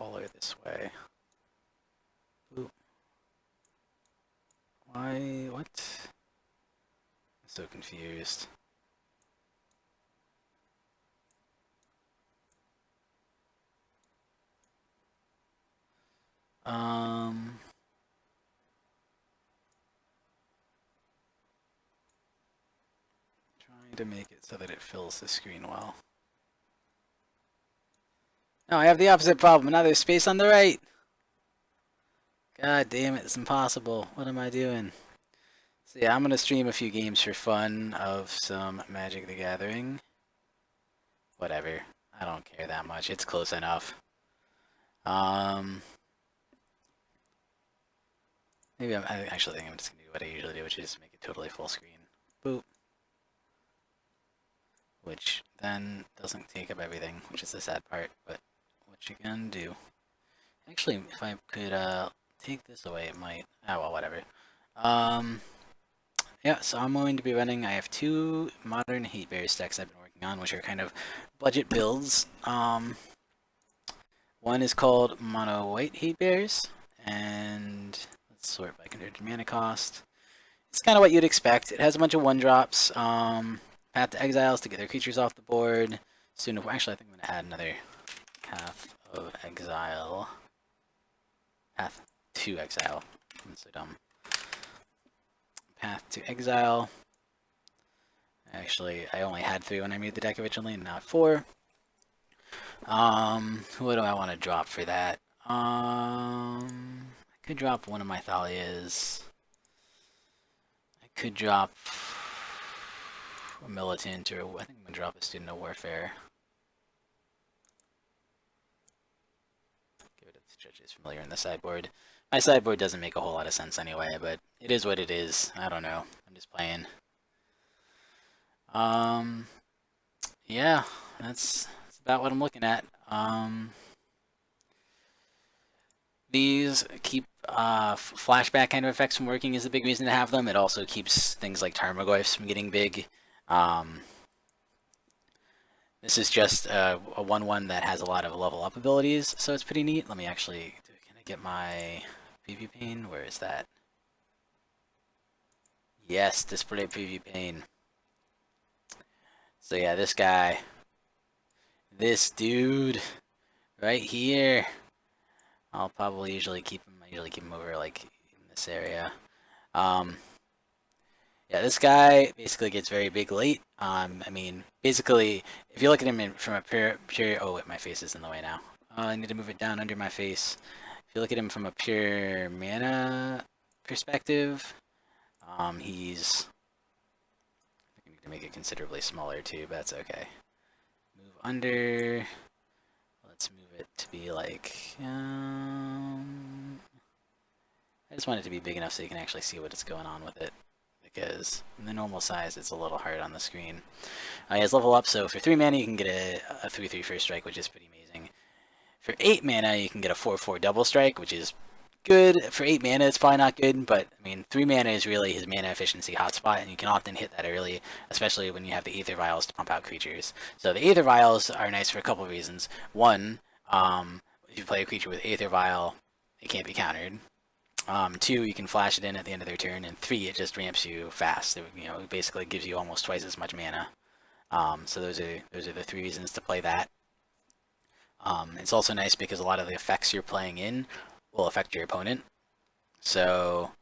taller this way. Ooh. Why? What? I'm so confused. Um, trying to make it so that it fills the screen well. No, I have the opposite problem. Now there's space on the right. God damn it, it's impossible. What am I doing? So yeah, I'm gonna stream a few games for fun of some Magic the Gathering. Whatever. I don't care that much. It's close enough. Um, maybe I actually think I'm just gonna do what I usually do, which is make it totally full screen. Boop. Which then doesn't take up everything, which is the sad part, but what you can do. Actually, if I could take this away, it might. Oh well, whatever. Yeah, so I'm going to be running. I have two modern hate bear decks I've been working on, which are kind of budget builds. One is called Mono White Hate Bears, and let's sort by converted mana cost. It's kind of what you'd expect. It has a bunch of 1-drops, Path to Exiles to get their creatures off the board. Actually, I think I'm going to add another Path of Exile. Path to Exile. I'm so dumb. Path to Exile. Actually, I only had 3 when I made the deck originally, not 4. What do I want to drop for that? I could drop one of my Thalias. I could drop a Militant, or I think I'm gonna drop a Student of Warfare. Give it to the judges familiar in the sideboard. My sideboard doesn't make a whole lot of sense anyway, but it is what it is. I don't know. I'm just playing. Yeah, that's about what I'm looking at. These keep flashback kind of effects from working is the big reason to have them. It also keeps things like Tarmogoyfs from getting big. This is just a 1/1 that has a lot of level up abilities, so it's pretty neat. Let me actually, can I get my preview pane? Where is that? Yes, display preview pane. So yeah, this guy, this dude, right here. I'll probably usually keep him. I usually keep him over like in this area. Yeah, this guy basically gets very big late. I mean, basically, if you look at him from a pure. Oh, wait, my face is in the way now. I need to move it down under my face. If you look at him from a pure mana perspective, he's. I need to make it considerably smaller too, but that's okay. Move under. Let's move it to be like. I just want it to be big enough so you can actually see what is going on with it. Because in the normal size, it's a little hard on the screen. He has level up, so for 3 mana, you can get a 3/3 first strike, which is pretty amazing. For 8 mana, you can get a 4/4 double strike, which is good. For 8 mana, it's probably not good, but I mean, 3 mana is really his mana efficiency hotspot, and you can often hit that early, especially when you have the Aether Vials to pump out creatures. So the Aether Vials are nice for a couple of reasons. One, if you play a creature with Aether Vial, it can't be countered. 2, you can flash it in at the end of their turn, and 3, it just ramps you fast. It basically gives you almost twice as much mana. So those are the 3 reasons to play that. It's also nice because a lot of the effects you're playing in will affect your opponent. So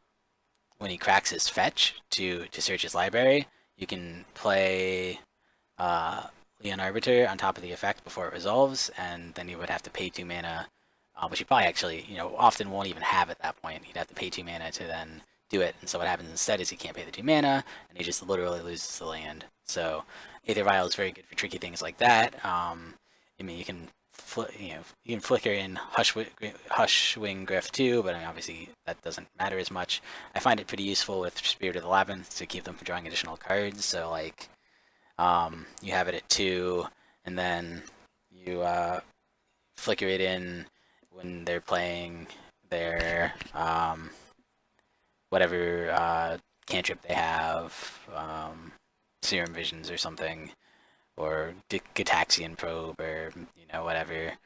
when he cracks his fetch to search his library, you can play Leon Arbiter on top of the effect before it resolves, and then you would have to pay 2 mana. Which you probably actually, often won't even have at that point. He'd have to pay 2 mana to then do it. And so what happens instead is he can't pay the 2 mana, and he just literally loses the land. So Aether Vial is very good for tricky things like that. I mean, you can flicker in Hushwing Gryff too, but I mean, obviously that doesn't matter as much. I find it pretty useful with Spirit of the Labyrinth to keep them from drawing additional cards. So like, you have it at 2, and then you flicker it in when they're playing their whatever cantrip they have, Serum Visions or something, or Gitaxian Probe, or whatever.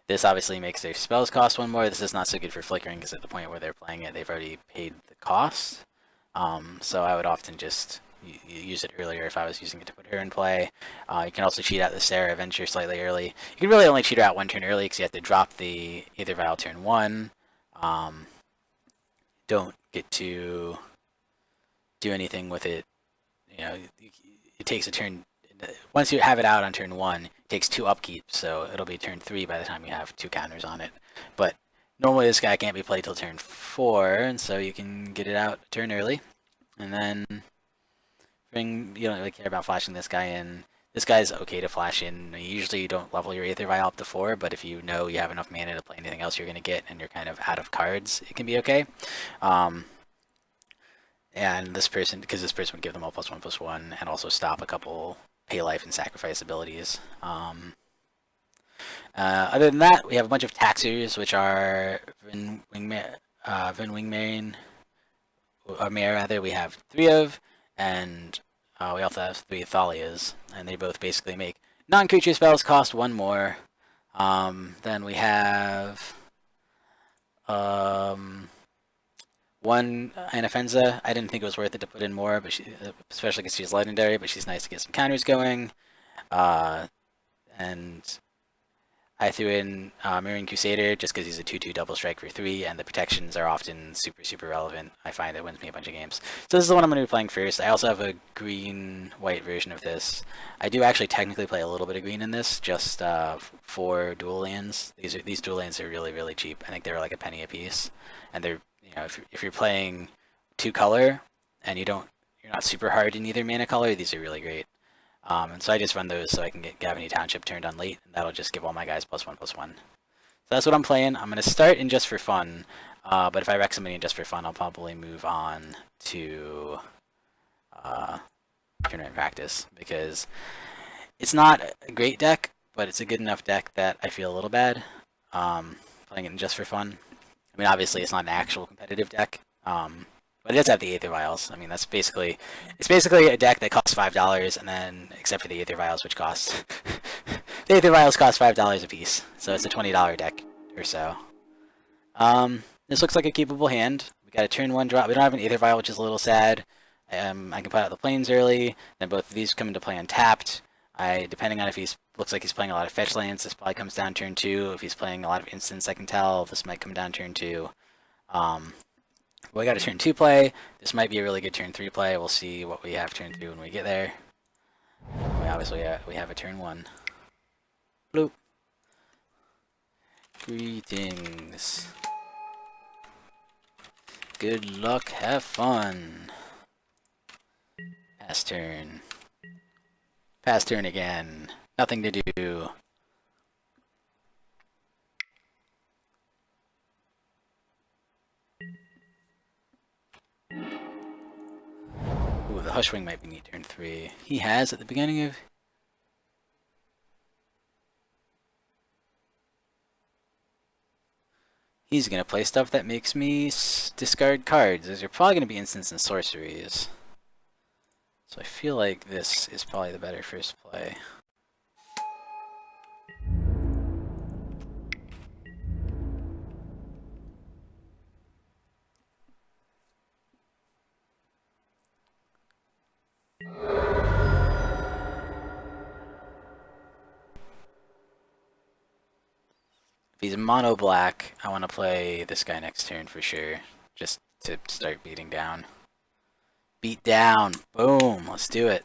This obviously makes their spells cost one more. This is not so good for flickering because at the point where they're playing it, they've already paid the cost. So I would often just use it earlier if I was using it to put her in play. You can also cheat out the Sarah Venture slightly early. You can really only cheat her out one turn early because you have to drop the Aether Vial turn 1. Don't get to do anything with it. You know, it takes a turn. Once you have it out on turn 1, it takes 2 upkeep, so it'll be turn 3 by the time you have 2 counters on it. But normally this guy can't be played till turn 4, and so you can get it out a turn early. And then you don't really care about flashing this guy in. This guy's okay to flash in. Usually you don't level your Aether Vial up to 4, but if you know you have enough mana to play anything else you're going to get and you're kind of out of cards, it can be okay. And this person, because this person would give them all +1/+1 and also stop a couple pay life and sacrifice abilities. Other than that, we have a bunch of taxers, which are Vin Wingmare, or Mare rather, we have 3 of, and we also have 3 Thalias, and they both basically make non-creature spells cost 1 more. Then we have 1 Anafenza. I didn't think it was worth it to put in more, but especially because she's legendary, but she's nice to get some counters going. And I threw in Mirran Crusader just because he's a 2/2 double strike for 3, and the protections are often super relevant. I find it wins me a bunch of games. So this is the one I'm going to be playing first. I also have a green-white version of this. I do actually technically play a little bit of green in this, just for dual lands. These dual lands are really cheap. I think they're like a penny a piece, and they're, you know, if you're playing 2 color and you're not super hard in either mana color, these are really great. And so I just run those so I can get Gavony Township turned on late, and that'll just give all my guys +1/+1. So that's what I'm playing. I'm going to start in Just for Fun, but if I wreck somebody in Just for Fun, I'll probably move on to Tournament Practice, because it's not a great deck, but it's a good enough deck that I feel a little bad playing it in Just for Fun. I mean, obviously it's not an actual competitive deck, but it does have the Aether Vials. I mean, it's basically a deck that costs $5, and then, except for the Aether Vials, which cost the Aether Vials cost $5 a piece, so it's a $20 deck or so. This looks like a keepable hand. We got a turn 1 drop. We don't have an Aether Vial, which is a little sad. I can put out the planes early, then both of these come into play untapped. Depending on if looks like he's playing a lot of fetch lands, this probably comes down turn 2. If he's playing a lot of instants, I can tell this might come down turn 2. We got a turn 2 play. This might be a really good turn 3 play. We'll see what we have turn 2 when we get there. We have a turn 1. Bloop. Greetings. Good luck, have fun. Pass turn. Pass turn again. Nothing to do. Ooh, the Hushwing might be neat turn 3. He has at the beginning of... He's going to play stuff that makes me discard cards. Those are probably going to be instants and sorceries. So I feel like this is probably the better first play. If he's mono black, I want to play this guy next turn for sure, just to start beating down. Beat down! Boom! Let's do it.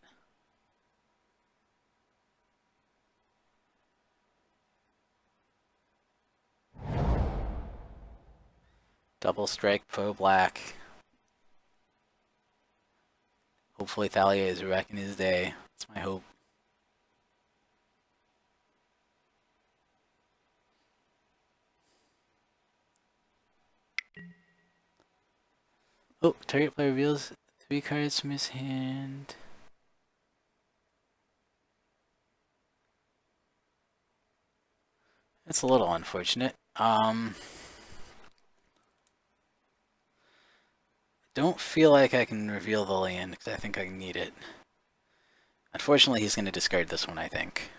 Double strike pro black. Hopefully Thalia is wrecking his day. That's my hope. Oh, target player reveals 3 cards from his hand. That's a little unfortunate. Don't feel like I can reveal the land because I think I need it. Unfortunately, he's going to discard this one, I think.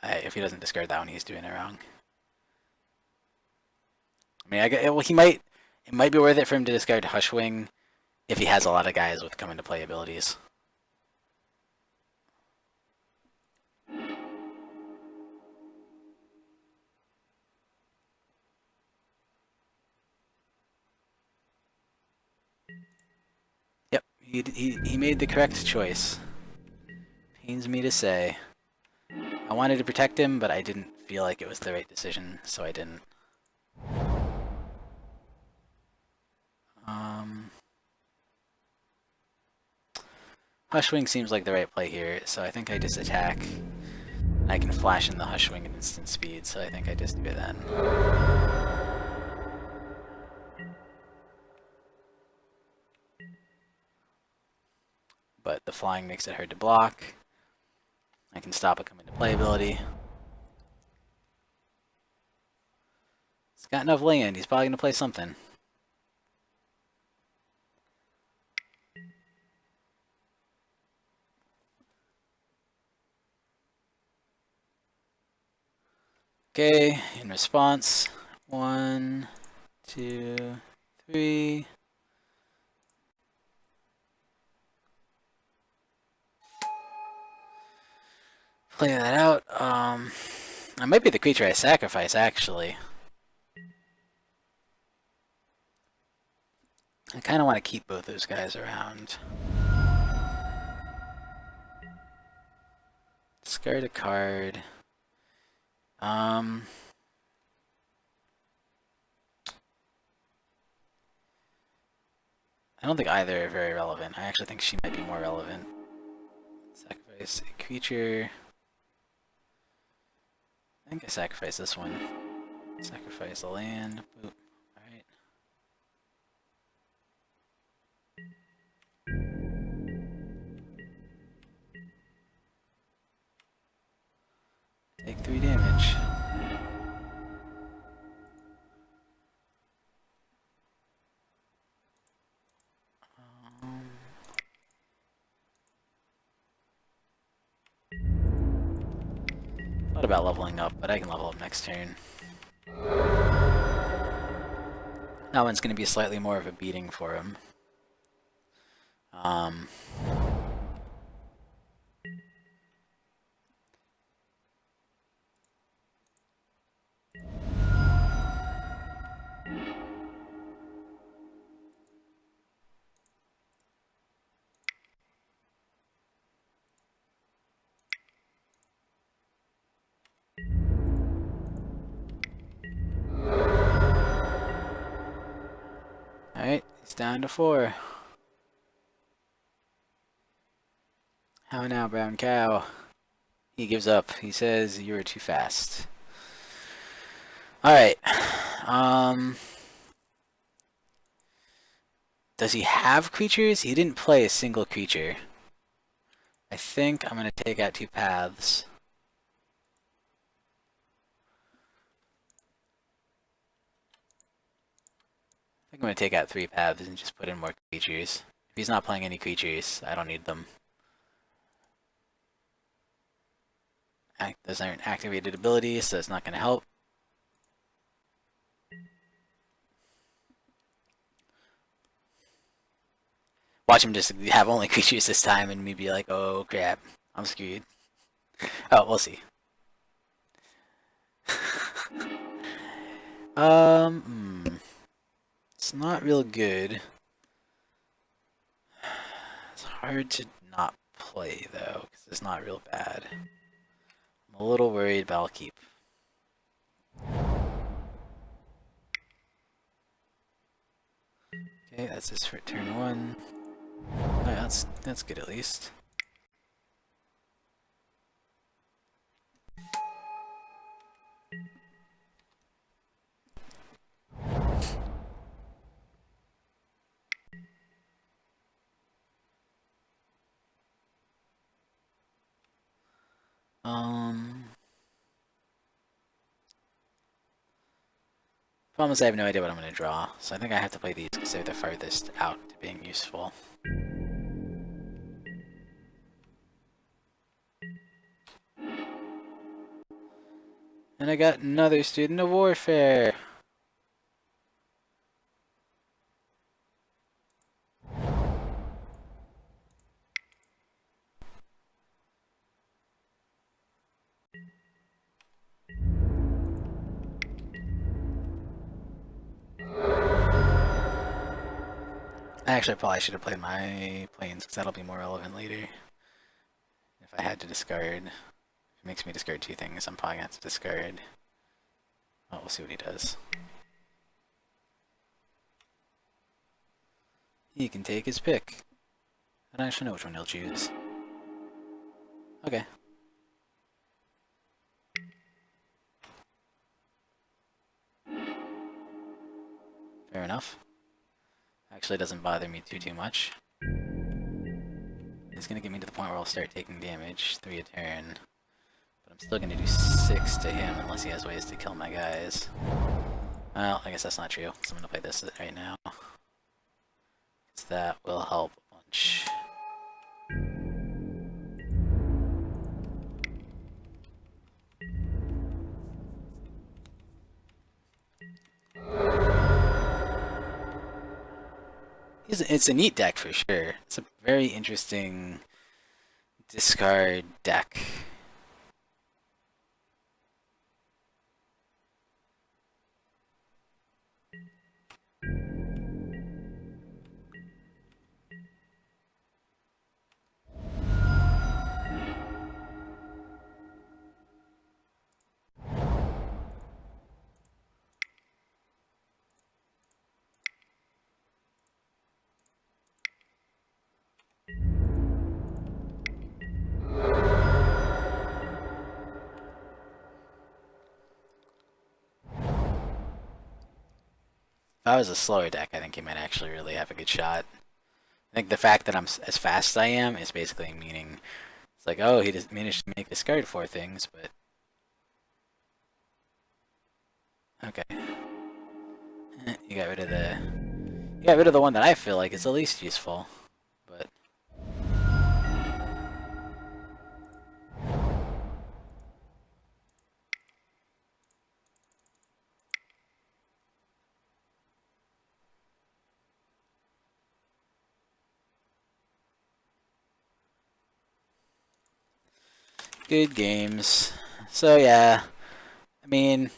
If he doesn't discard that one, he's doing it wrong. I mean, well, he might. It might be worth it for him to discard Hushwing if he has a lot of guys with come into play abilities. Yep, he made the correct choice. Pains me to say. I wanted to protect him, but I didn't feel like it was the right decision, so I didn't. Hushwing seems like the right play here, so I think I just attack. I can flash in the Hushwing at instant speed, so I think I just do it then. But the flying makes it hard to block. I can stop a come into play ability. He's got enough land, he's probably going to play something. Okay, in response, 1, 2, 3. Play that out. That might be the creature I sacrifice, actually. I kind of want to keep both those guys around. Discard a card. I don't think either are very relevant. I actually think she might be more relevant. Sacrifice a creature. I think I sacrifice this one. Sacrifice a land. Boop. Alright. Take 3 damage. Thought about leveling up, but I can level up next turn. That one's going to be slightly more of a beating for him. Alright, he's down to 4. How now, brown cow? He gives up. He says, you were too fast. Alright. Does he have creatures? He didn't play a single creature. I think I'm going to take out 2 paths. I think I'm going to take out 3 paths and just put in more creatures. If he's not playing any creatures, I don't need them. Those aren't activated abilities, so it's not going to help. Watch him just have only creatures this time and me be like, oh crap, I'm screwed. Oh, we'll see. It's not real good. It's hard to not play though, because it's not real bad. I'm a little worried, but I'll keep. Okay, that's his for turn 1. Alright, that's good at least. Problem is I have no idea what I'm going to draw, so I think I have to play these because they're the farthest out to being useful. And I got another student of warfare. Actually, I probably should have played my planes because that'll be more relevant later. If I had to discard, it makes me discard two things. I'm probably gonna have to discard. Oh, we'll see what he does. He can take his pick. I don't actually know which one he'll choose. Okay. Fair enough. Actually doesn't bother me too much. He's gonna get me to the point where I'll start taking damage, 3 a turn. But I'm still gonna do 6 to him unless he has ways to kill my guys. Well, I guess that's not true, so I'm gonna play this right now. Because that will help a bunch. It's a neat deck for sure. It's a very interesting discard deck. If I was a slower deck, I think he might actually really have a good shot. I think the fact that I'm as fast as I am is basically meaning it's like, oh, he just managed to make discard 4 things, but okay. You got rid of the one that I feel like is the least useful, but good games. So yeah, I mean,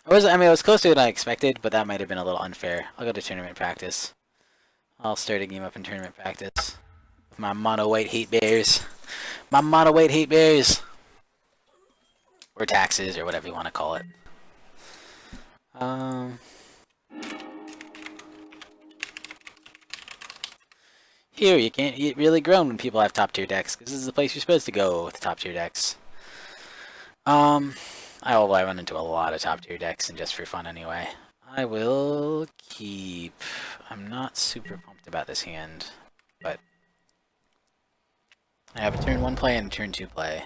it was closer than I expected, but that might have been a little unfair. I'll go to tournament practice. I'll start a game up in tournament practice with my mono white hate bears. My mono white hate bears, or taxes, or whatever you want to call it. Here, you can't eat really grown when people have top tier decks, because this is the place you're supposed to go with top tier decks. I run into a lot of top tier decks, and just for fun anyway. I will keep. I'm not super pumped about this hand, but I have a turn 1 play and a turn 2 play.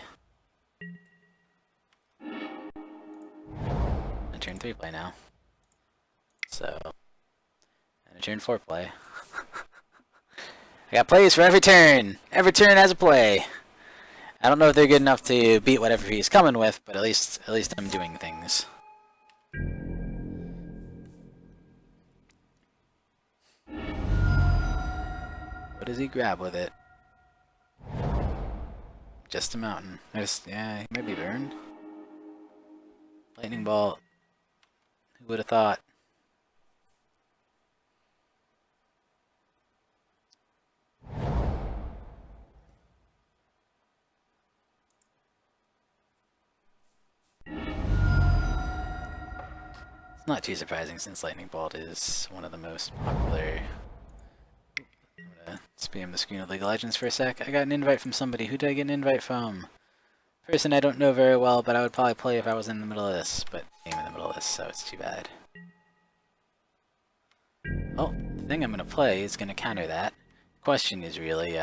And a turn 3 play now. So, and a turn 4 play. I got plays for every turn. Every turn has a play. I don't know if they're good enough to beat whatever he's coming with, but at least I'm doing things. What does he grab with it? Just a mountain. Yeah, he might be burned. Lightning bolt. Who would have thought? It's not too surprising since Lightning Bolt is one of the most popular. I'm gonna spam the screen of League of Legends for a sec. I got an invite from somebody. Who did I get an invite from? Person I don't know very well, but I would probably play if I was in the middle of this, but I'm in the middle of this, so it's too bad. Oh, the thing I'm gonna play is gonna counter that. Question is really,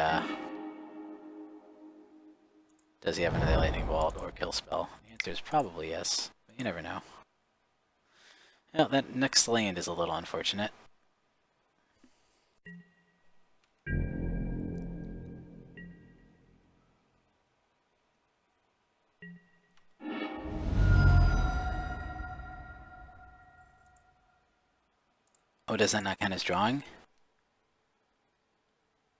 does he have another Lightning Bolt or Kill Spell? The answer is probably yes, but you never know. Well, that next land is a little unfortunate. Oh, does that not count as drawing?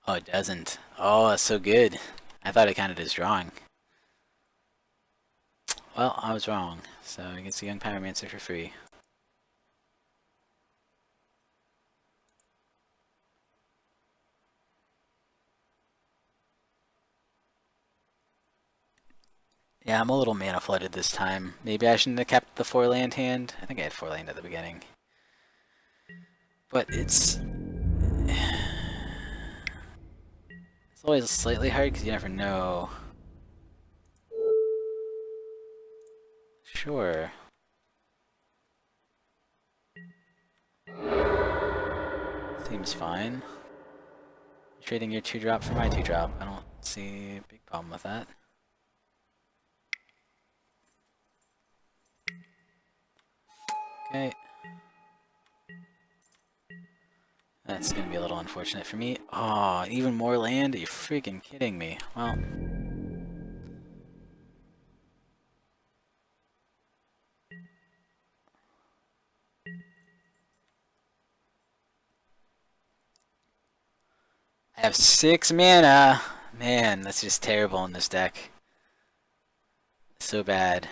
Oh, it doesn't. Oh, that's so good. I thought it counted as drawing. Well, I was wrong. So he gets the Young Pyromancer for free. Yeah, I'm a little mana flooded this time. Maybe I shouldn't have kept the 4-land hand. I think I had 4-land at the beginning. But it's always slightly hard because you never know. Sure. Seems fine. Trading your 2-drop for my 2-drop. I don't see a big problem with that. Okay. That's gonna be a little unfortunate for me. Oh, even more land? Are you freaking kidding me? Well. I have 6 mana! Man, that's just terrible in this deck. So bad.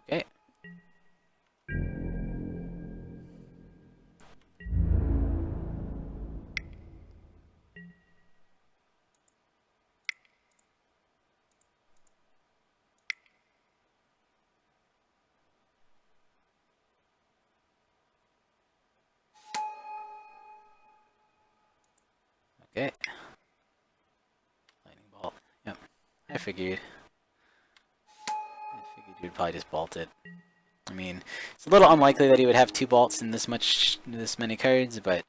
Okay. Okay. Lightning bolt. Yep. I figured you'd probably just bolt it. I mean, it's a little unlikely that he would have 2 bolts in this many cards, but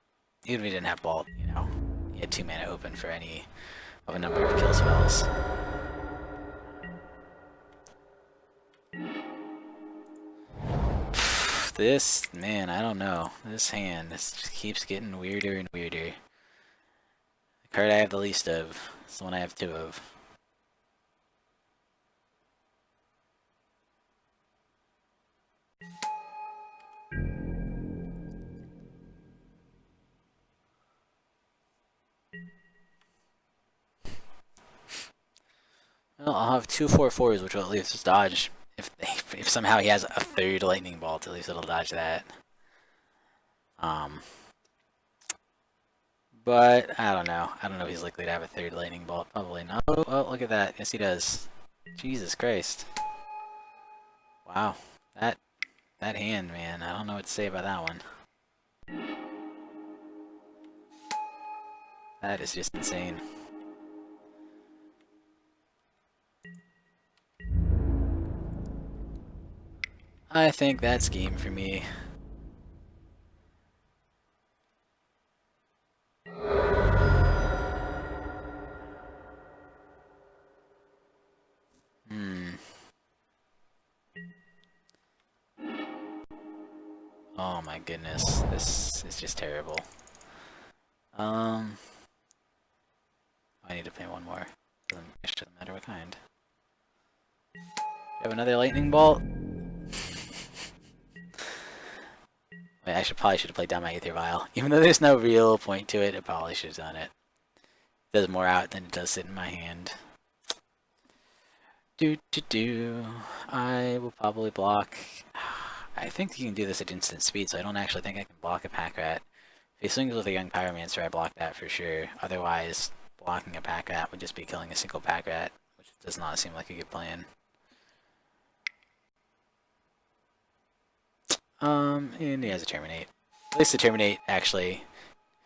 even if he didn't have bolt, you know, he had 2 mana open for any of a number of kill spells. This, man, I don't know. This hand, this just keeps getting weirder and weirder. The card I have the least of is the one I have 2 of. Well, I'll have 2 4/4s, which will at least just dodge. If somehow he has a 3rd lightning bolt, at least it'll dodge that. But I don't know. I don't know if he's likely to have a 3rd lightning bolt. Probably not. Oh, look at that. Yes, he does. Jesus Christ. Wow. That hand, man. I don't know what to say about that one. That is just insane. I think that's game for me. Oh my goodness. This is just terrible. I need to play one more. Doesn't matter what kind. You have another lightning bolt? Wait, I probably should have played down my Aether Vial. Even though there's no real point to it, I probably should have done it. It does more out than it does sit in my hand. I will probably block. I think you can do this at instant speed, so I don't actually think I can block a Pack Rat. If he swings with a Young Pyromancer, I block that for sure. Otherwise, blocking a Pack Rat would just be killing a single Pack Rat, which does not seem like a good plan. And he has a Terminate. At least the Terminate actually...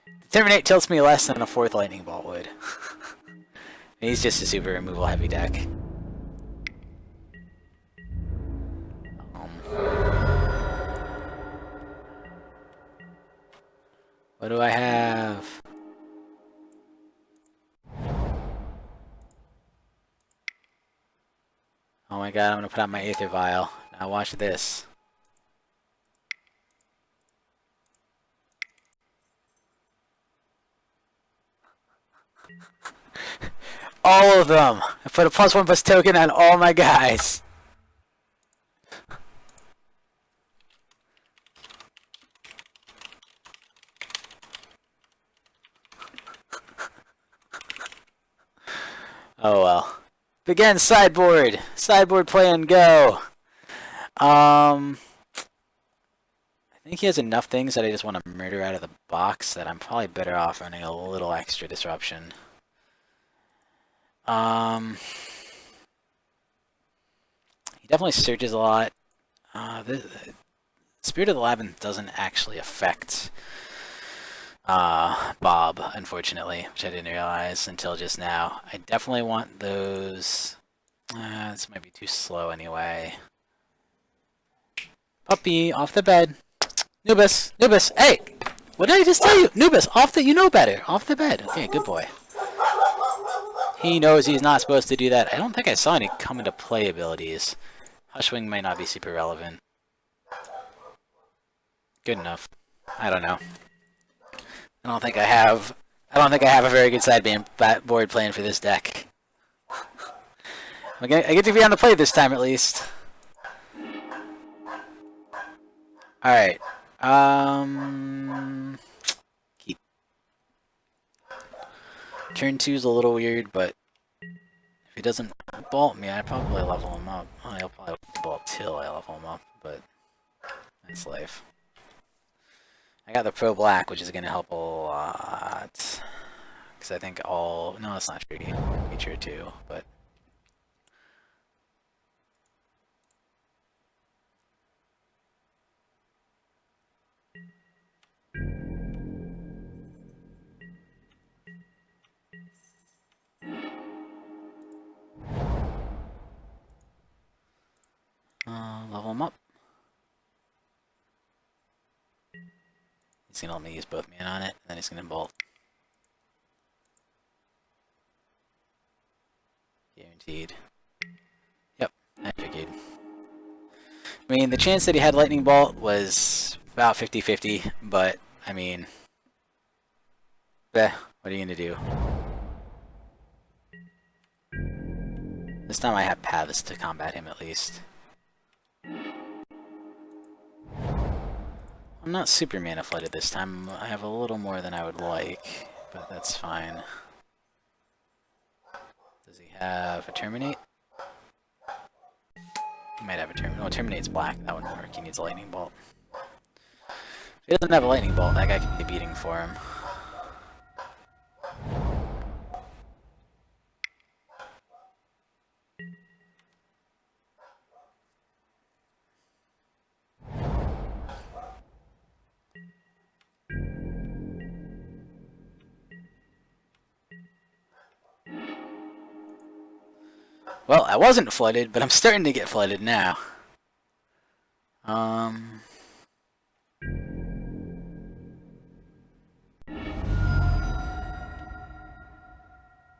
The Terminate tilts me less than a 4th Lightning Bolt would. He's just a super removal heavy deck. What do I have? Oh my god, I'm gonna put out my Aether Vial. Now watch this. All of them! I put a +1/+1 token on all my guys! Oh well. Begin sideboard! Sideboard plan, go! I think he has enough things that I just want to murder out of the box that I'm probably better off running a little extra disruption. He definitely searches a lot. The Spirit of the Labyrinth doesn't actually affect Bob, unfortunately, which I didn't realize until just now. I definitely want those. This might be too slow anyway. Puppy, off the bed. Nubis, Nubis, hey! What did I just tell you? Nubis, off the, you know better. Off the bed. Okay, good boy. He knows he's not supposed to do that. I don't think I saw any come into play abilities. Hushwing might not be super relevant. Good enough. I don't know. I don't think I have a very good sideboard plan for this deck. I get to be on the play this time at least. Alright. Keep. Turn 2's a little weird, but if he doesn't bolt me, I'd probably level him up. Oh, he'll probably bolt till I level him up, but that's life. I got the Pro Black, which is going to help a lot. Because I think all... No, that's not true. Nature too, but... level him up. He's going to let me use both mana on it, and then he's going to bolt. Guaranteed. Yep, I figured. I mean, the chance that he had Lightning Bolt was about 50-50, but, I mean... what are you going to do? This time I have paths to combat him at least. I'm not super mana flooded this time. I have a little more than I would like, but that's fine. Does he have a Terminate? He might have a Terminate. No, Terminate's black. That wouldn't work. He needs a Lightning Bolt. If he doesn't have a Lightning Bolt, that guy can be beating for him. Well, I wasn't flooded, but I'm starting to get flooded now.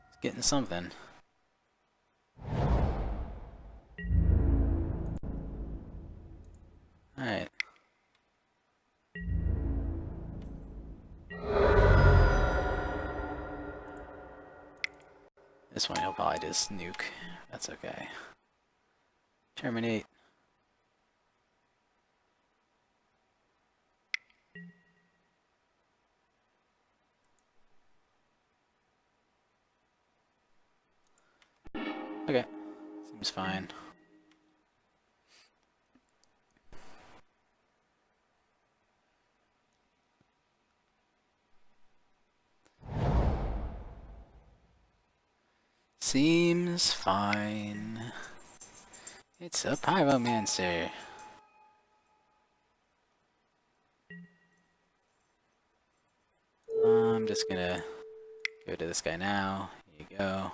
It's getting something. Alright. This one he'll probably just nuke. That's okay. Terminate. Okay. Seems fine. Seems fine. It's a Pyromancer. I'm just gonna go to this guy now. Here you go.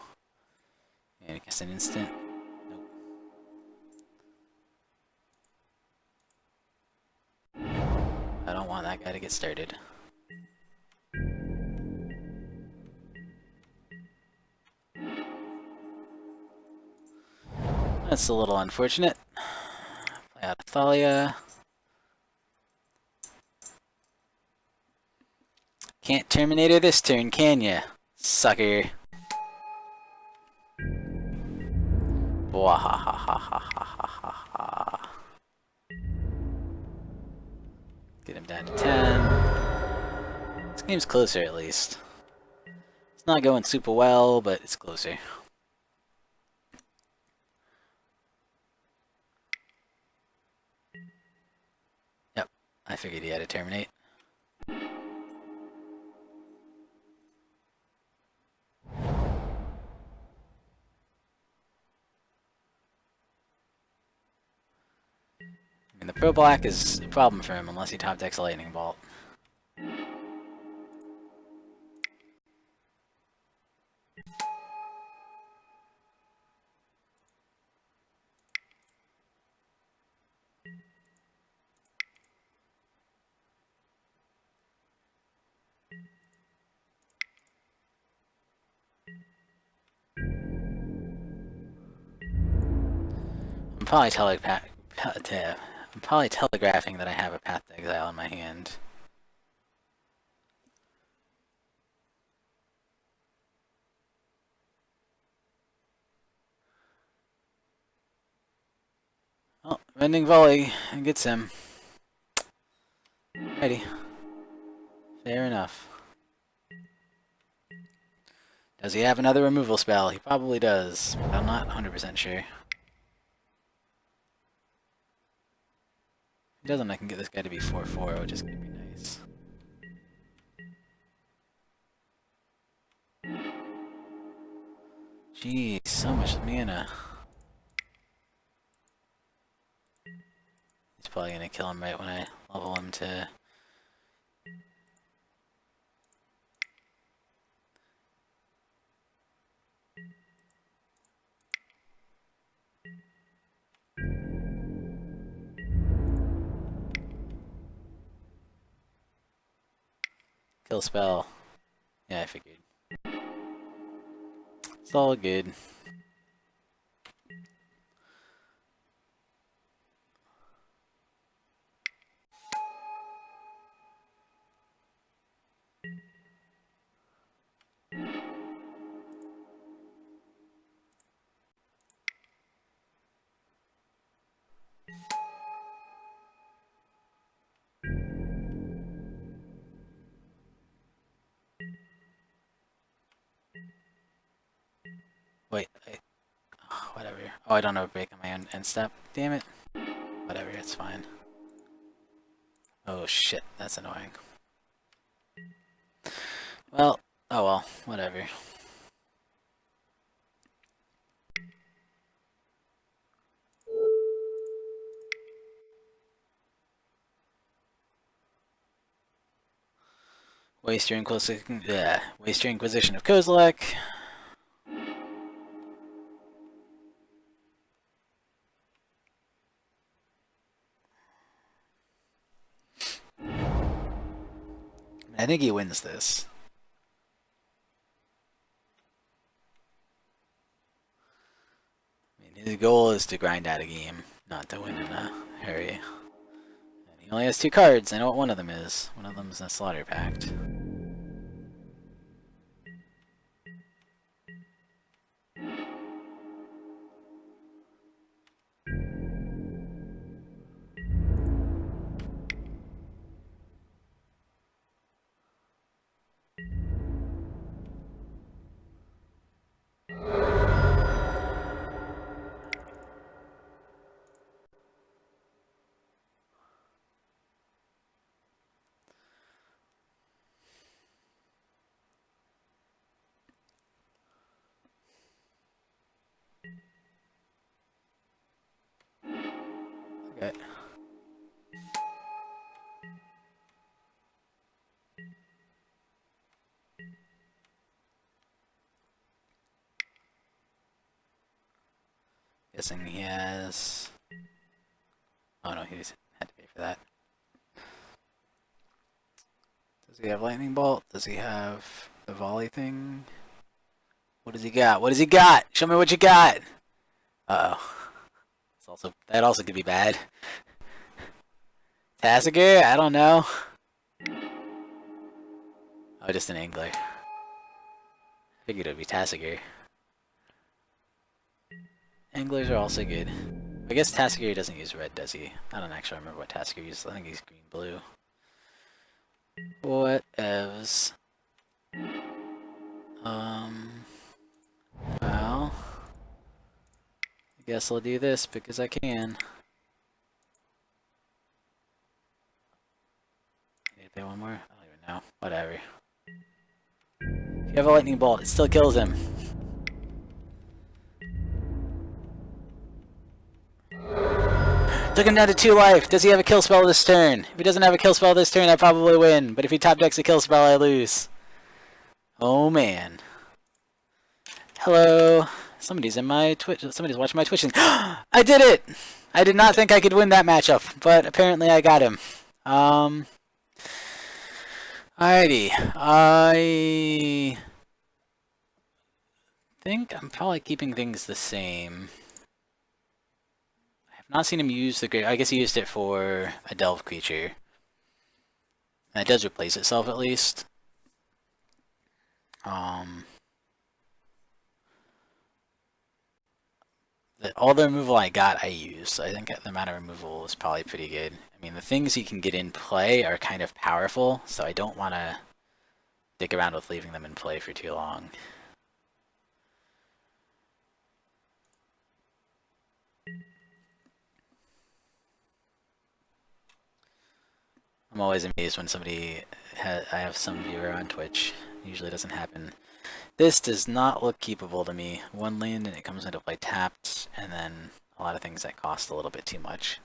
And cast an instant. Nope. I don't want that guy to get started. That's a little unfortunate. Play out Thalia. Can't Terminator this turn, can ya? Sucker. Wahahahahahaha. Get him down to 10. This game's closer at least. It's not going super well, but it's closer. Yep, I figured he had to terminate. And the Pro Black is a problem for him unless he top decks a Lightning Bolt. I'm probably telegraphing that I have a Path to Exile in my hand. Oh, Rending Volley gets him. Alrighty. Fair enough. Does he have another removal spell? He probably does, but I'm not 100% sure. If he doesn't, I can get this guy to be 4/4, which is going to be nice. Jeez, so much mana. He's probably going to kill him right when I level him to... Kill spell. Yeah, I figured. It's all good. Wait, whatever. Oh, I don't know break on my own end step. Damn it. Whatever, it's fine. Oh shit, that's annoying. Well, oh well, whatever. Waste your Inquisition of Kozilek. I think he wins this. I mean, his goal is to grind out a game, not to win in a hurry. And he only has 2 cards. I know what one of them is. One of them is a Slaughter Pact. Okay. Guessing he has... Oh no, he just had to pay for that. Does he have Lightning Bolt? Does he have the volley thing? What does he got? What does he got? Show me what you got! Uh-oh. That also could be bad. Tasigur? I don't know. Oh, just an angler. I figured it would be Tasigur. Anglers are also good. I guess Tasigur doesn't use red, does he? I don't actually remember what Tasigur uses. I think he's green-blue. Whatevs. Well, I guess I'll do this because I can. I need to pay one more? I don't even know. Whatever. If you have a lightning bolt, it still kills him. Took him down to 2 life. Does he have a kill spell this turn? If he doesn't have a kill spell this turn, I probably win. But if he top decks a kill spell, I lose. Oh man. Hello. Somebody's in my Twitch. Somebody's watching my Twitch. I did it! I did not think I could win that matchup, but apparently I got him. Alrighty. I think I'm probably keeping things the same. I have not seen him use the great. I guess he used it for a delve creature. And it does replace itself at least. All the removal I got, I used. So I think the amount of removal is probably pretty good. I mean, the things he can get in play are kind of powerful, so I don't want to dick around with leaving them in play for too long. I'm always amazed when I have some viewer on Twitch. It usually doesn't happen. This does not look keepable to me. 1 land and it comes into play tapped, and then a lot of things that cost a little bit too much.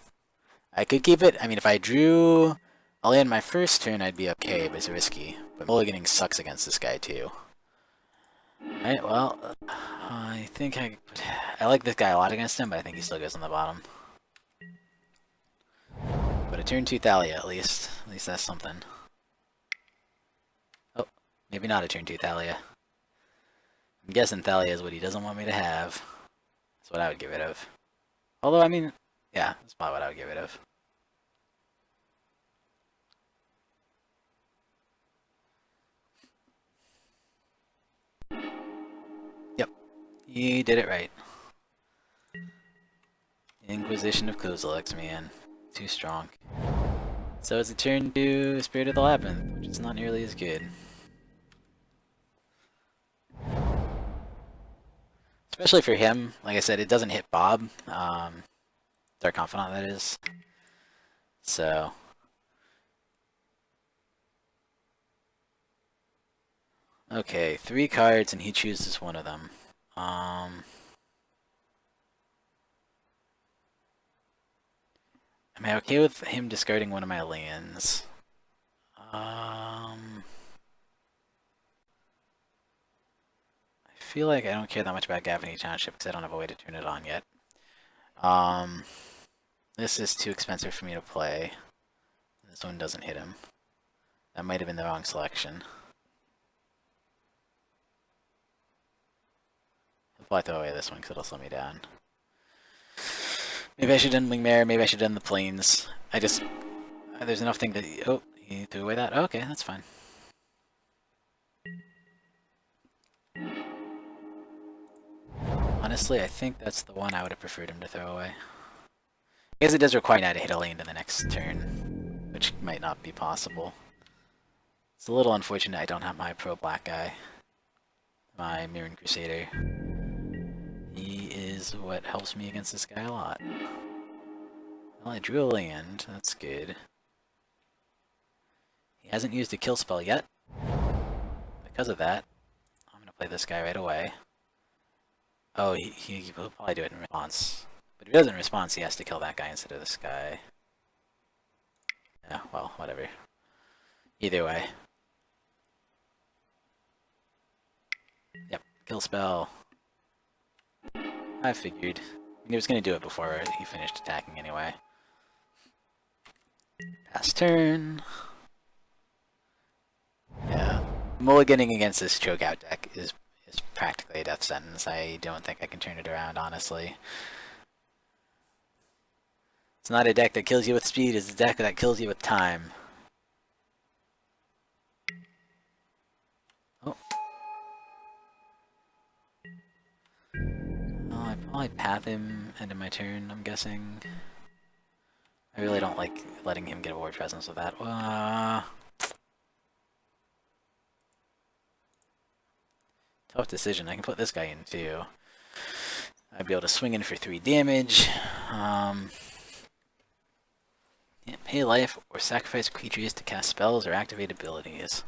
I could keep it. I mean, if I drew a land my first turn, I'd be okay, but it's risky. But mulliganing sucks against this guy too. Alright, well, I think I like this guy a lot against him, but I think he still goes on the bottom. But a turn 2 Thalia at least. At least that's something. Oh, maybe not a turn 2 Thalia. I'm guessing Thalia is what he doesn't want me to have. That's what I would get rid of. Although, I mean, yeah, that's probably what I would get rid of. Yep, he did it right. Inquisition of Kozilek, man. Too strong. So it's a turn to Spirit of the Labyrinth, which is not nearly as good. Especially for him. Like I said, it doesn't hit Bob. Dark Confidant, that is. So. Okay, 3 cards and he chooses one of them. Am I okay with him discarding one of my lands? I feel like I don't care that much about Gavany Township because I don't have a way to turn it on yet. This is too expensive for me to play. This one doesn't hit him. That might have been the wrong selection. I'll probably throw away this one because it'll slow me down. Maybe I should have done Wingmare, maybe I should have done the Plains. There's enough thing that, oh, he threw away that? Okay, that's fine. Honestly, I think that's the one I would have preferred him to throw away. I guess it does require now to hit a land in the next turn, which might not be possible. It's a little unfortunate I don't have my pro black guy. My Mirren Crusader. He is what helps me against this guy a lot. Well, I drew a land. That's good. He hasn't used a kill spell yet. Because of that, I'm going to play this guy right away. Oh, he will probably do it in response. But if he doesn't respond, he has to kill that guy instead of this guy. Yeah, well, whatever. Either way. Yep, kill spell. I figured. He was going to do it before he finished attacking anyway. Pass turn. Yeah. Mulliganing against this chokeout deck is practically a death sentence. I don't think I can turn it around, honestly. It's not a deck that kills you with speed, it's a deck that kills you with time. Oh. Oh, I probably path him end of my turn, I'm guessing. I really don't like letting him get a War Presence with that. Tough decision. I can put this guy in too. I'd be able to swing in for 3 damage. Pay life or sacrifice creatures to cast spells or activate abilities.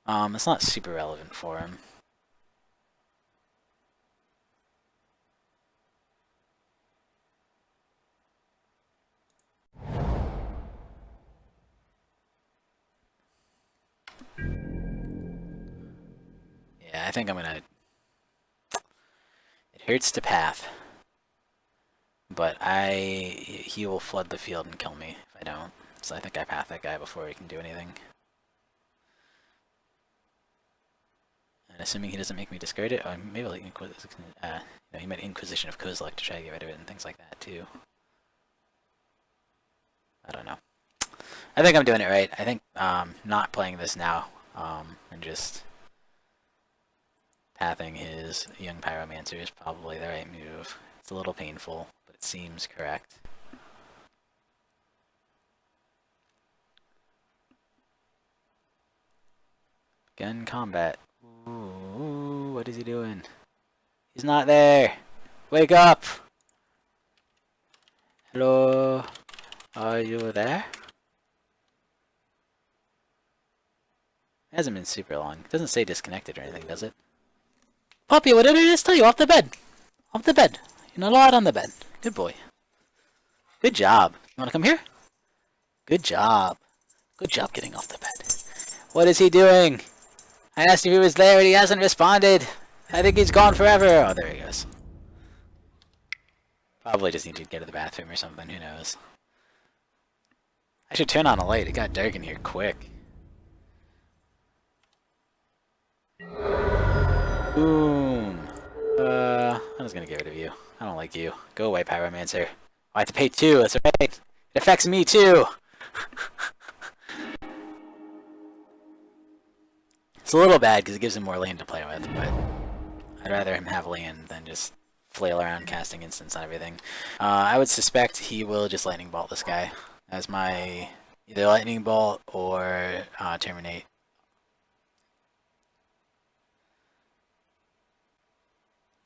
It's not super relevant for him. Yeah, I think I'm gonna... It hurts to path. But he will flood the field and kill me if I don't. So I think I path that guy before he can do anything. And assuming he doesn't make me discard it, or maybe like he might Inquisition of Kozilek to try to get rid of it and things like that too. I don't know. I think I'm doing it right. I think not playing this now and just pathing his Young Pyromancer is probably the right move. It's a little painful, but it seems correct. Gun combat. Ooh, what is he doing? He's not there! Wake up! Hello? Are you there? It hasn't been super long. It doesn't say disconnected or anything, does it? Puppy, what did I just tell you? Off the bed! Off the bed! You're not allowed on the bed. Good boy. Good job. You wanna come here? Good job. Good job getting off the bed. What is he doing? I asked if he was there and he hasn't responded. I think he's gone forever. Oh, there he goes. Probably just need to get to the bathroom or something. Who knows? I should turn on a light. It got dark in here quick. Boom. I'm just gonna get rid of you. I don't like you. Go away, Pyromancer. Oh, I have to pay 2. That's right. It affects me too. It's a little bad because it gives him more land to play with, but I'd rather him have land than just flail around casting instants on everything. I would suspect he will just Lightning Bolt this guy as my either Lightning Bolt or Terminate.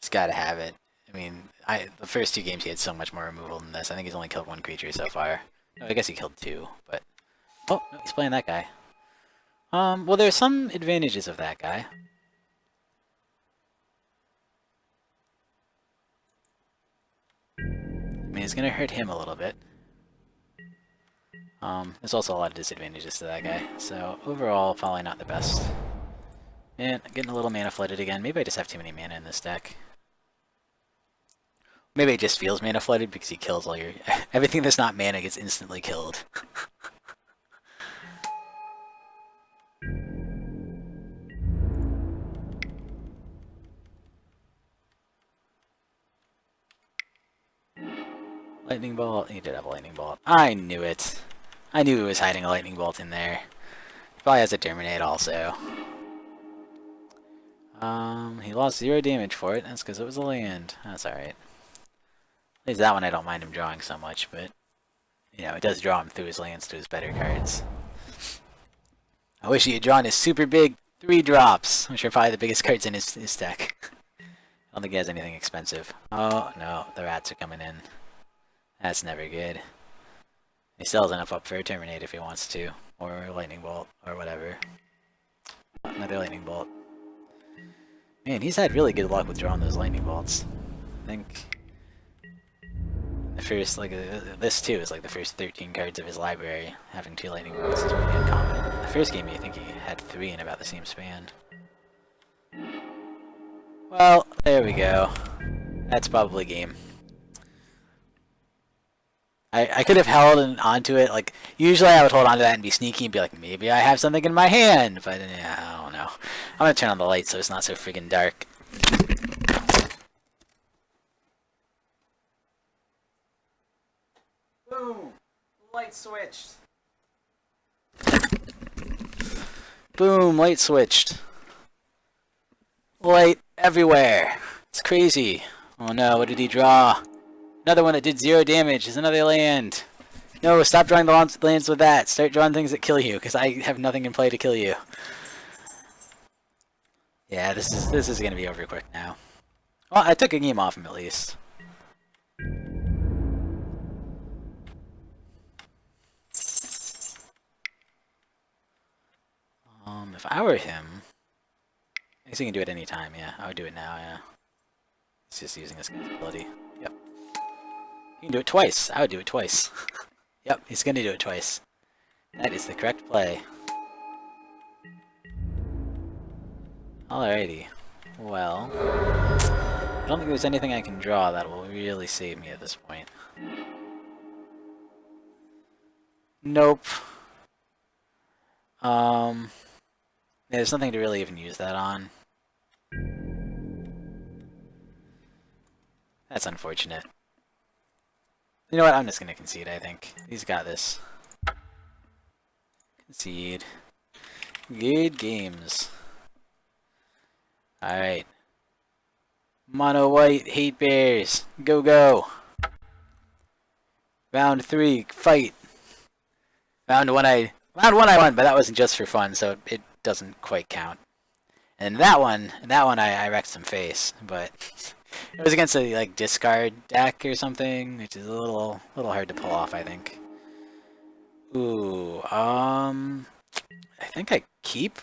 He's got to have it. I mean, the first 2 games he had so much more removal than this. I think he's only killed 1 creature so far. No, I guess he killed 2, but... Oh, no, he's playing that guy. Well, there's some advantages of that guy. I mean, it's gonna hurt him a little bit. There's also a lot of disadvantages to that guy. So, overall, probably not the best. And I'm getting a little mana flooded again. Maybe I just have too many mana in this deck. Maybe it just feels mana flooded because he kills all your... Everything that's not mana gets instantly killed. Lightning Bolt. He did have a Lightning Bolt. I knew it. I knew he was hiding a Lightning Bolt in there. He probably has a Terminate also. He lost 0 damage for it. That's because it was a land. That's alright. At least that one I don't mind him drawing so much, but... You know, it does draw him through his lands to his better cards. I wish he had drawn his super big 3 drops, which are probably the biggest cards in his deck. I don't think he has anything expensive. Oh, no. The rats are coming in. That's never good. He still has enough up for a Terminate if he wants to. Or a Lightning Bolt, or whatever. Another Lightning Bolt. Man, he's had really good luck with drawing those Lightning Bolts. I think... The first, like, this too is like the first 13 cards of his library. Having 2 Lightning Bolts is pretty uncommon. The first game, I think he had 3 in about the same span. Well, there we go. That's probably game. I could have held onto it, like, usually I would hold onto that and be sneaky and be like, maybe I have something in my hand, but yeah, I don't know. I'm gonna turn on the light so it's not so friggin' dark. Boom! Light switched. Boom! Light switched. Light everywhere. It's crazy. Oh no, what did he draw? Another one that did 0 damage. Is another land. No, stop drawing the lands with that. Start drawing things that kill you, because I have nothing in play to kill you. Yeah, this is gonna be over quick now. Well, I took a game off him at least. If I were him, I guess he can do it any time. Yeah, I would do it now. Yeah, he's just using his ability. Yep, he can do it twice. I would do it twice. Yep, he's gonna do it twice. That is the correct play. Alrighty. Well, I don't think there's anything I can draw that will really save me at this point. Nope. There's nothing to really even use that on. That's unfortunate. You know what? I'm just gonna concede, I think. He's got this. Concede. Good games. Alright. Mono white, hate bears. Go, go. Round 3, fight. Round 1 I won, but that wasn't just for fun, so it doesn't quite count. And that one I wrecked some face, but it was against a like discard deck or something, which is a little hard to pull off, I think. Ooh, I think I keep.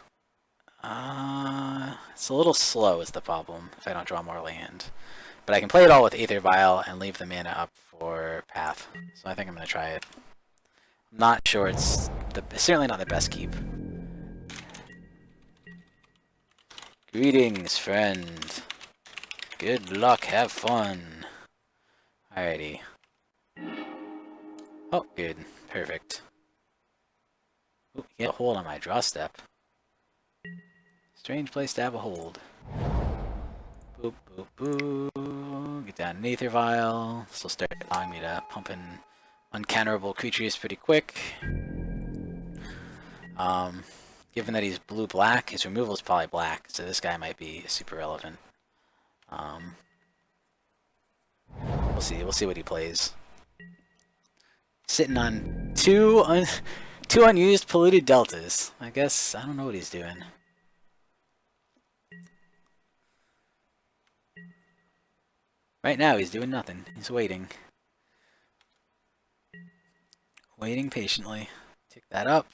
It's a little slow is the problem if I don't draw more land. But I can play it all with Aether Vial and leave the mana up for Path. So I think I'm gonna try it. I'm not sure it's certainly not the best keep. Greetings, friend. Good luck, have fun. Alrighty. Oh, good. Perfect. Ooh, get a hold on my draw step. Strange place to have a hold. Boop, boop, boop. Get down an Aether Vial. This will start allowing me to pump in uncounterable creatures pretty quick. Given that he's blue-black, his removal is probably black, so this guy might be super relevant. We'll see what he plays. Sitting on two unused polluted deltas. I guess I don't know what he's doing. Right now he's doing nothing. He's waiting. Waiting patiently. Tick that up.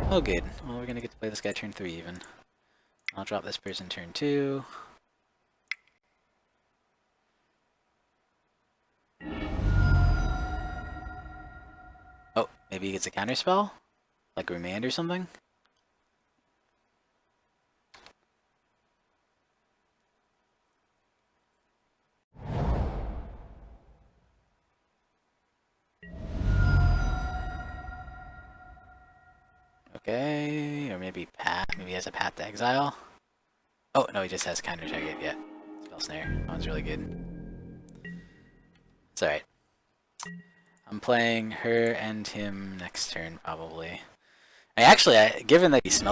Oh good. Well, we're gonna get to play this guy turn 3 even. I'll drop this person turn 2. Oh, maybe he gets a counterspell? Like Remand or something? Okay, or maybe Path. Maybe he has a Path to Exile. Oh, no, he just has Counter Target yet. Spell Snare. That one's really good. It's alright. I'm playing her and him next turn, probably. Given that he spell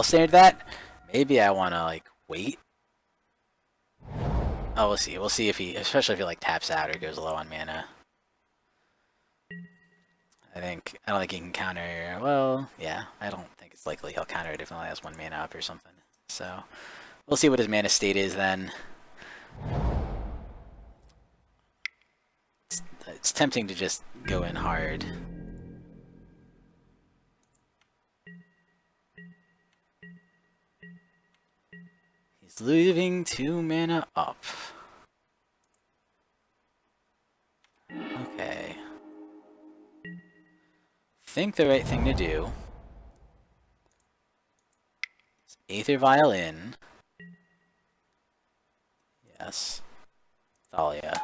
snared that, maybe I want to, like, wait. Oh, we'll see. We'll see if especially if he, like, taps out or goes low on mana. I don't think he can counter, well, yeah, I don't think it's likely he'll counter it if he only has 1 mana up or something. So, we'll see what his mana state is then. It's tempting to just go in hard. He's leaving 2 mana up. Okay. I think the right thing to do is Aether Vial in. Yes. Thalia.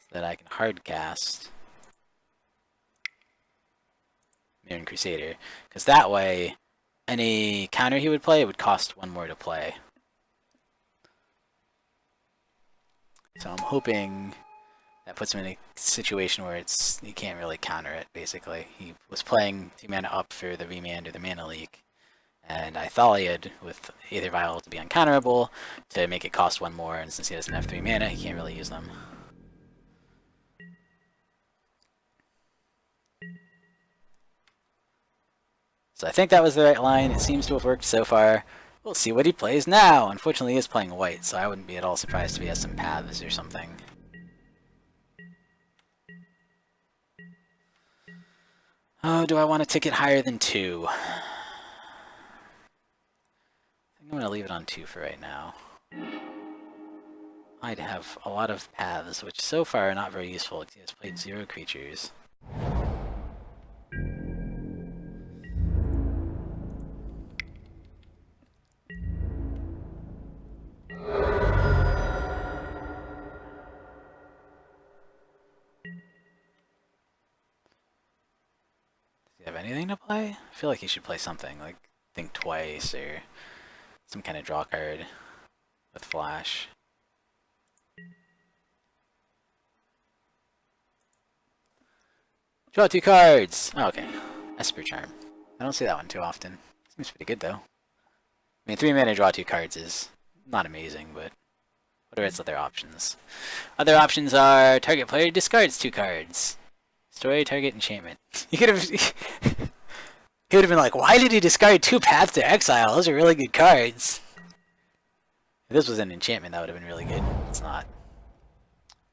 So that I can hardcast Mirran Crusader. Because that way, any counter he would play would cost 1 more to play. So I'm hoping that puts him in a situation where he can't really counter it, basically. He was playing 2 mana up for the Remand or the Mana Leak, and I Thalia'd with Aether Vial to be uncounterable to make it cost 1 more, and since he doesn't have 3 mana, he can't really use them. So I think that was the right line. It seems to have worked so far. We'll see what he plays now. Unfortunately, he is playing white, so I wouldn't be at all surprised if he has some paths or something. Oh, do I want to tick it higher than 2? I think I'm going to leave it on 2 for right now. I'd have a lot of paths, which so far are not very useful. He has played 0 creatures. Have anything to play? I feel like he should play something, like Think Twice or some kind of draw card with Flash. Draw 2 cards! Oh, okay. Esper Charm. I don't see that one too often. Seems pretty good, though. I mean, 3 mana draw 2 cards is not amazing, but what are its other options? Other options are target player discards 2 cards. Story, target, enchantment. You could have... He would have been like, why did he discard 2 Paths to Exile? Those are really good cards. If this was an enchantment, that would have been really good. It's not.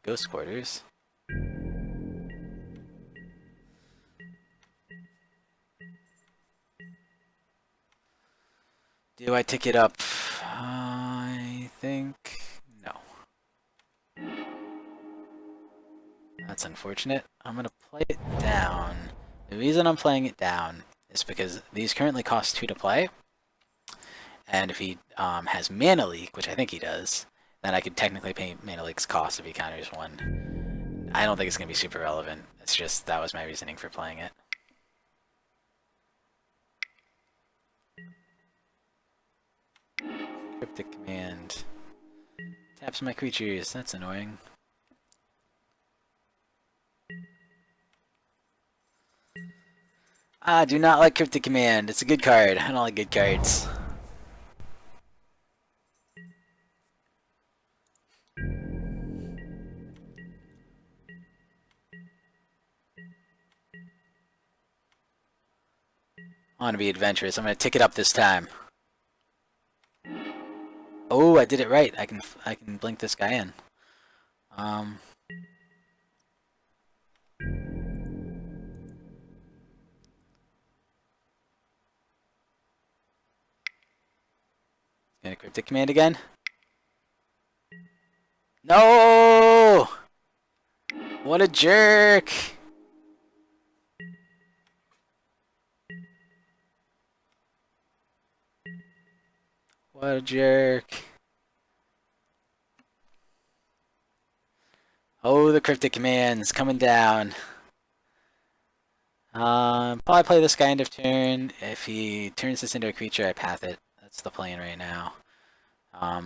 Ghost Quarters. Do I tick it up? I think... no. That's unfortunate. I'm going to play it down. The reason I'm playing it down is because these currently cost 2 to play. And if he has Mana Leak, which I think he does, then I could technically pay Mana Leak's cost if he counters 1. I don't think it's going to be super relevant. It's just, that was my reasoning for playing it. Cryptic Command. Taps my creatures. That's annoying. I do not like Cryptic Command. It's a good card. I don't like good cards. I want to be adventurous. I'm going to tick it up this time. Oh, I did it right. I can blink this guy in. Gonna Cryptic Command again. No! What a jerk! What a jerk. Oh, the Cryptic Command's coming down. Probably play this guy end of turn. If he turns this into a creature, I path it. That's the plan right now. I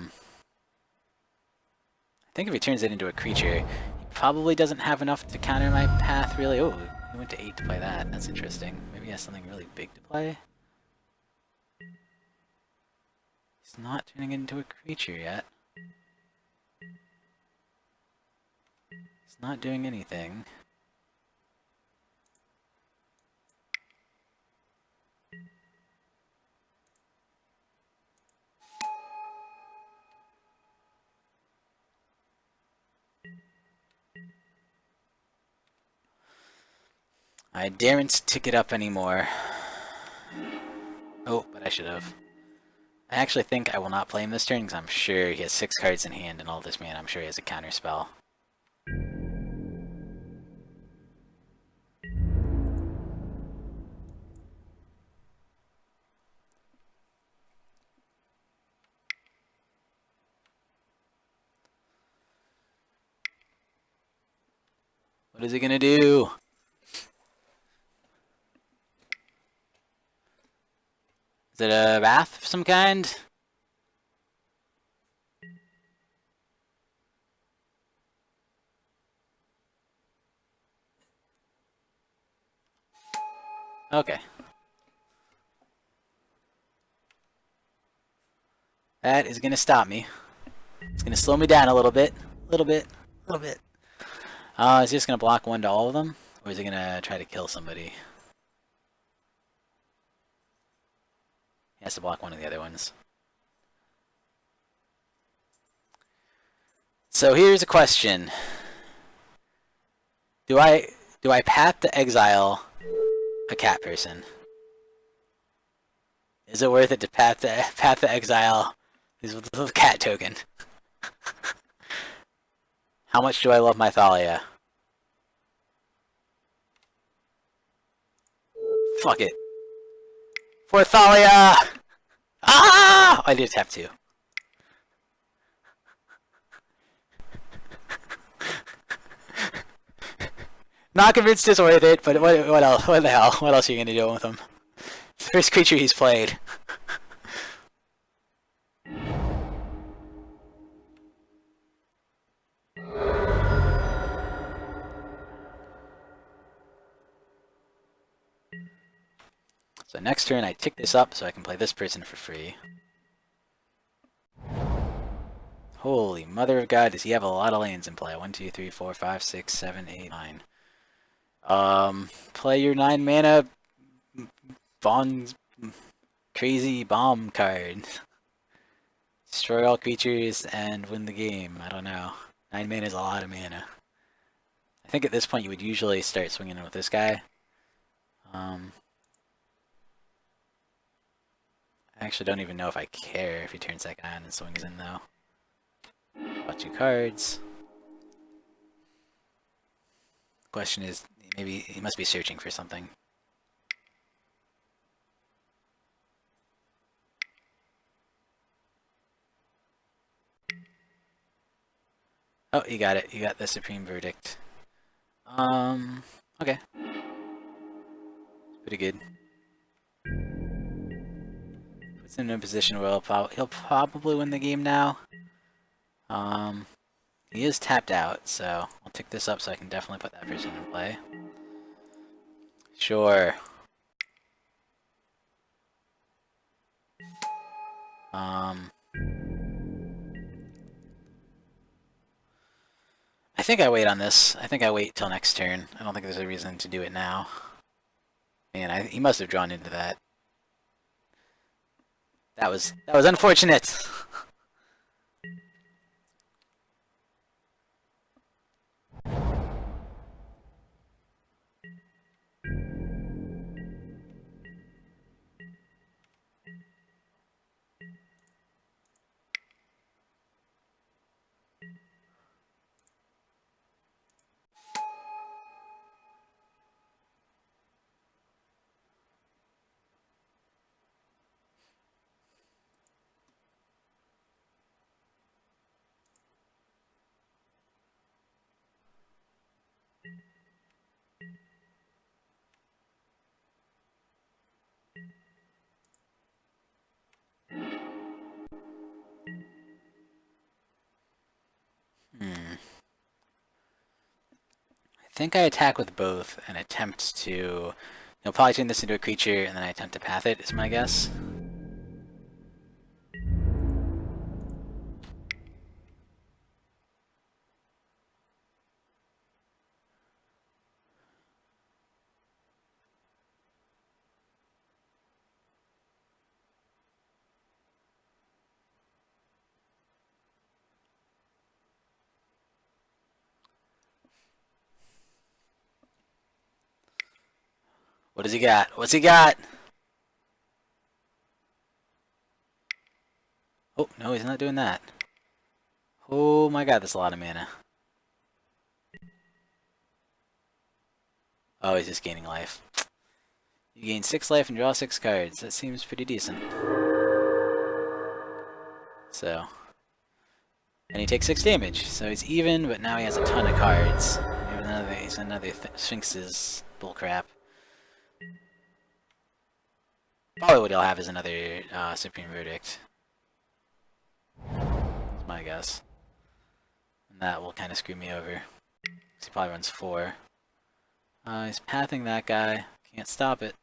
think if he turns it into a creature, he probably doesn't have enough to counter my path, really. Oh, he went to 8 to play that. That's interesting. Maybe he has something really big to play? He's not turning it into a creature yet. He's not doing anything. I daren't tick it up anymore. Oh, but I should have. I actually think I will not play him this turn because I'm sure he has 6 cards in hand and all this mana. I'm sure he has a counter spell. What is he gonna do? Is it a Wrath of some kind? Okay. That is gonna stop me. It's gonna slow me down a little bit. A little bit. A little bit. Is he just gonna block one to all of them? Or is he gonna try to kill somebody? He has to block one of the other ones. So here's a question. Do I path to exile a cat person? Is it worth it to path to exile this little cat token? How much do I love my Thalia? Fuck it. For Thalia! Ah! I did tap 2. Not convinced it's worth it, but what else? What the hell? What else are you gonna do with him? It's the first creature he's played. So next turn I tick this up so I can play this person for free. Holy mother of God, does he have a lot of lands in play? 1, 2, 3, 4, 5, 6, 7, 8, 9. Play your 9 mana crazy bomb card. Destroy all creatures and win the game. I don't know. 9 mana is a lot of mana. I think at this point you would usually start swinging in with this guy. I actually don't even know if I care if he turns that guy on and swings in though. Draw 2 cards. Question is, maybe he must be searching for something. Oh, you got it. You got the Supreme Verdict. Okay. Pretty good. Puts him in a position where he'll probably win the game now. He is tapped out, so I'll tick this up so I can definitely put that person in play. Sure. I think I wait on this. I think I wait till next turn. I don't think there's a reason to do it now. Man, he must have drawn into that. That was unfortunate. I think I attack with both and attempt to, probably turn this into a creature and then I attempt to path it, is my guess. What does he got? What's he got? Oh, no, he's not doing that. Oh my God, that's a lot of mana. Oh, he's just gaining life. You gain 6 life and draw 6 cards. That seems pretty decent. So. And he takes 6 damage. So he's even, but now he has a ton of cards. He's another Sphinx's bullcrap. Probably what he'll have is another Supreme Verdict. That's my guess. And that will kind of screw me over. He probably runs 4. He's pathing that guy. Can't stop it.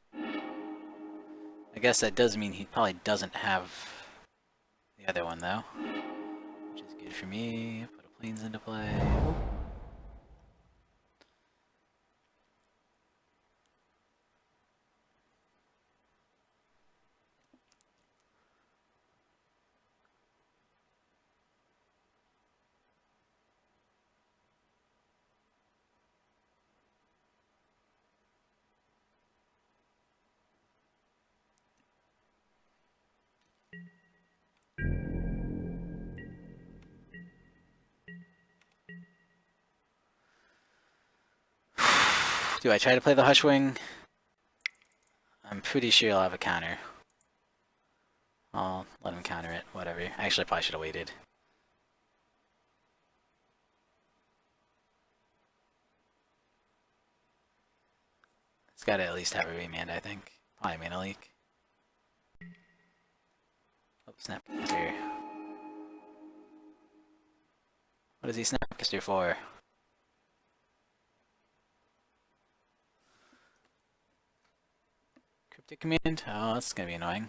I guess that does mean he probably doesn't have the other one though, which is good for me. Put a planes into play. Do I try to play the Hushwing? I'm pretty sure I'll have a counter. I'll let him counter it, whatever. Actually, I probably should have waited. It's got to at least have a remand, I think. Probably Mana Leak. Oh, Snapcaster. What is he Snapcaster for? Cryptic Command? Oh, that's gonna be annoying.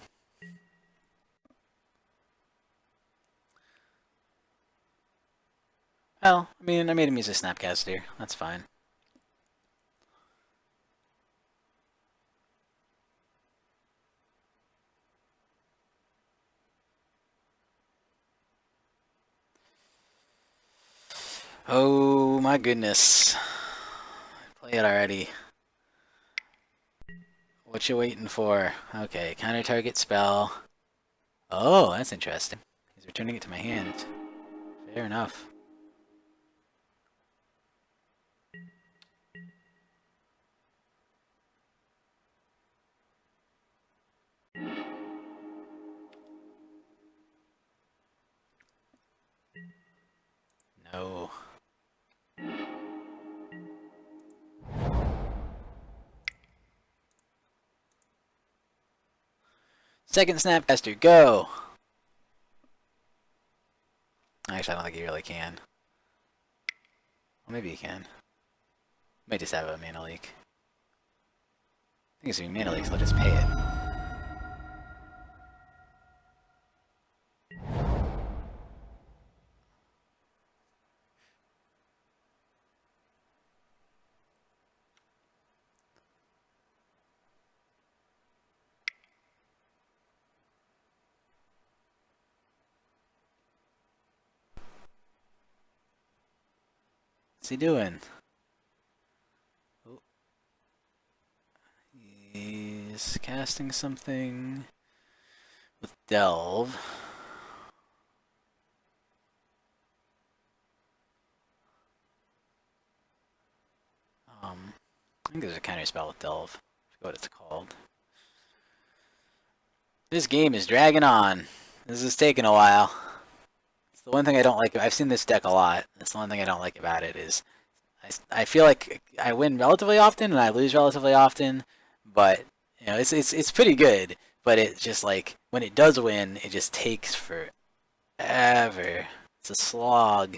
Well, I mean, I made him use a Snapcaster. That's fine. Oh my goodness. Play it already. What you waiting for? Okay, counter target spell. Oh, that's interesting. He's returning it to my hand. Fair enough. No. Second Snapcaster, go! Actually, I don't think he really can. Well, maybe he can. Might just have a Mana Leak. I think it's a Mana Leak, so I'll just pay it. What's he doing? Oh. He's casting something with Delve. I think there's a counter spell with Delve. I forget what it's called. This game is dragging on. This is taking a while. It's the one thing I don't like. I've seen this deck a lot. That's the one thing I don't like about it is I feel like I win relatively often and I lose relatively often, but you know it's pretty good. But it just like when it does win, it just takes forever. It's a slog.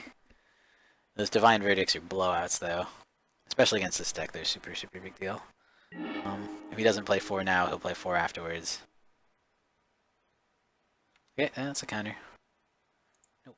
Those Divine Verdicts are blowouts though, especially against this deck. They're super big deal. If he doesn't play 4 now, he'll play 4 afterwards. Okay, that's a counter. Nope.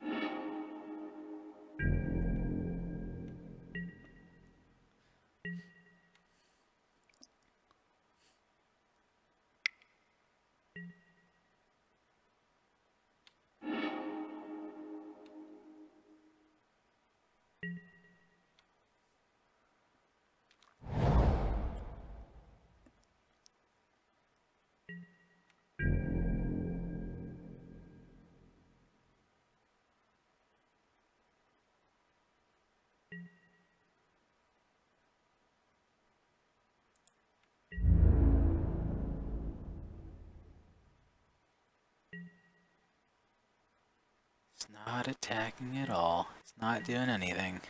It's not attacking at all. It's not doing anything.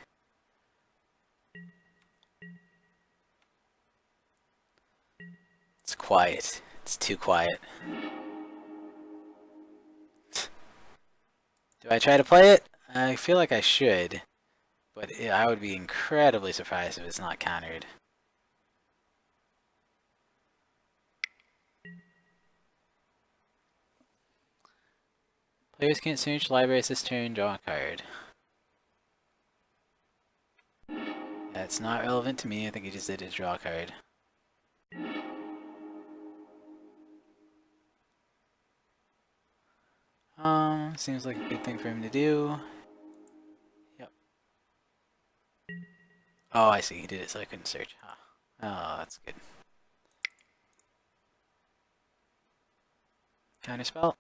It's quiet. It's too quiet. Do I try to play it? I feel like I should, but I would be incredibly surprised if it's not countered. Players can't search libraries this turn, draw a card. That's not relevant to me. I think he just did his draw card. Seems like a good thing for him to do. Yep. Oh, I see. He did it so I couldn't search. Huh. Oh, that's good. Counterspell.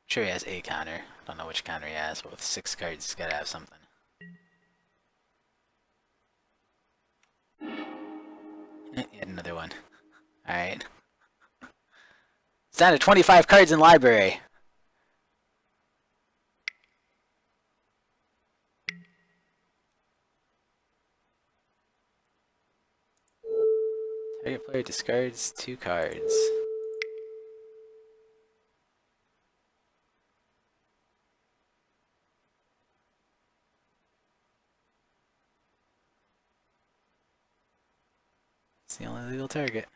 Sure he has a counter. Don't know which counter he has, but with 6 cards, he's gotta have something. Yet another one. Alright. It's down to 25 cards in library. Target player discards 2 cards. It's the only legal target.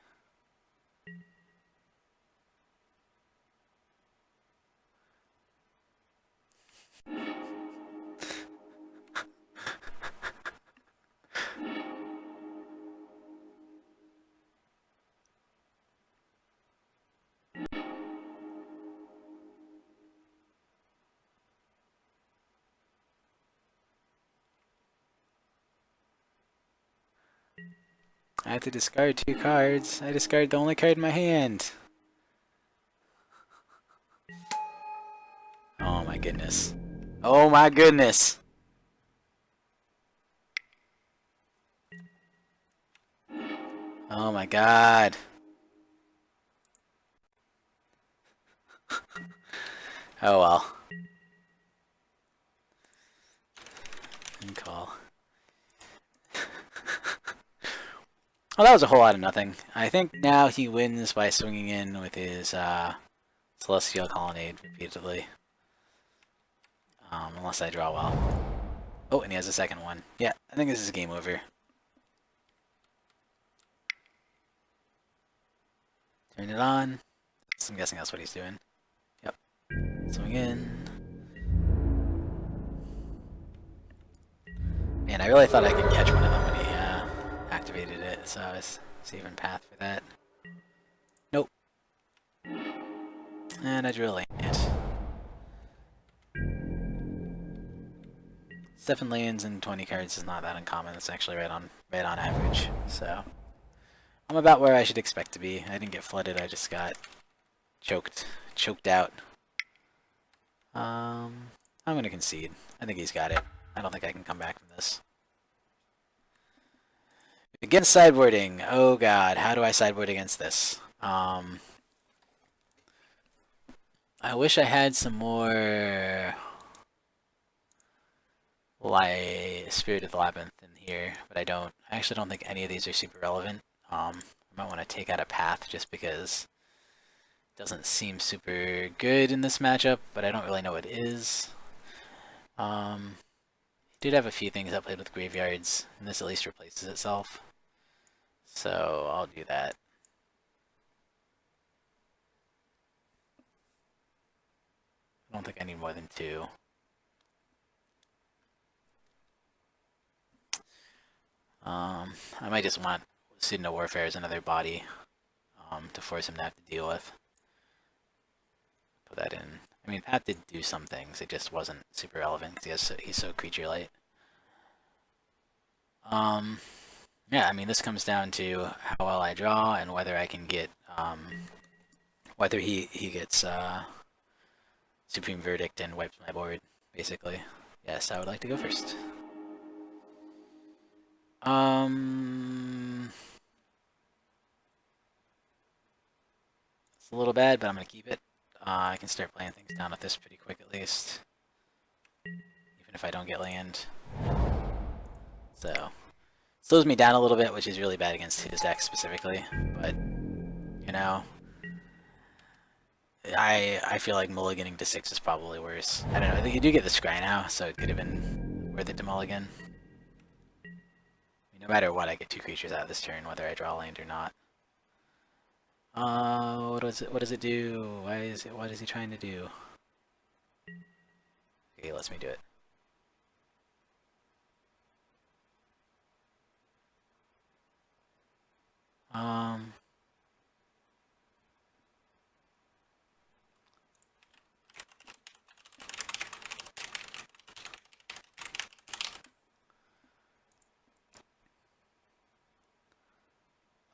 I have to discard 2 cards. I discarded the only card in my hand. Oh my goodness. Oh my goodness. Oh my god. Oh well. Good call. Well, that was a whole lot of nothing. I think now he wins by swinging in with his Celestial Colonnade repeatedly. Unless I draw well. Oh, and he has a second one. Yeah, I think this is game over. Turn it on. So I'm guessing that's what he's doing. Yep. Swing in. Man, I really thought I could catch one of them when he activated it, so I was saving path for that. Nope. And I drew a land. 7 lands and 20 cards is not that uncommon. It's actually right on average. So I'm about where I should expect to be. I didn't get flooded. I just got choked out. I'm gonna concede. I think he's got it. I don't think I can come back from this. Against sideboarding. Oh god, how do I sideboard against this? I wish I had some more Spirit of the Labyrinth in here, but I don't. I actually don't think any of these are super relevant. I might want to take out a path just because it doesn't seem super good in this matchup, but I don't really know what it is. Did have a few things that played with graveyards, and this at least replaces itself. So I'll do that. I don't think I need more than 2. I might just want Student of Warfare as another body to force him to have to deal with. Put that in. I mean, Pat did do some things. It just wasn't super relevant because he's so creature light. Yeah, I mean, this comes down to how well I draw and whether I can get, whether he gets Supreme Verdict and wipes my board, basically. Yes, I would like to go first. It's a little bad, but I'm going to keep it. I can start playing things down with this pretty quick at least. Even if I don't get land. So, slows me down a little bit, which is really bad against his deck specifically. But, you know, I feel like mulliganing to 6 is probably worse. I don't know, I think you do get the scry now, so it could have been worth it to mulligan. I mean, no matter what, I get 2 creatures out of this turn, whether I draw land or not. What does it do? What is he trying to do? Okay, lets me do it.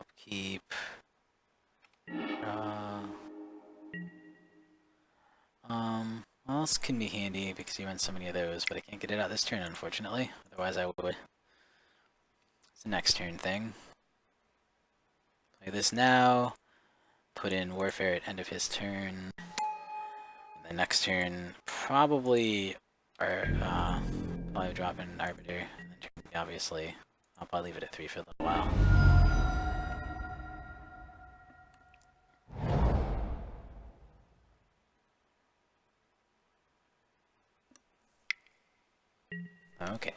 Upkeep. What else can be handy because he runs so many of those, but I can't get it out this turn, unfortunately. Otherwise, I would. It's a next turn thing. Play this now. Put in Warfare at end of his turn. And the next turn, probably drop in Arbiter. And then turn, obviously, I'll probably leave it at 3 for a little while. Okay.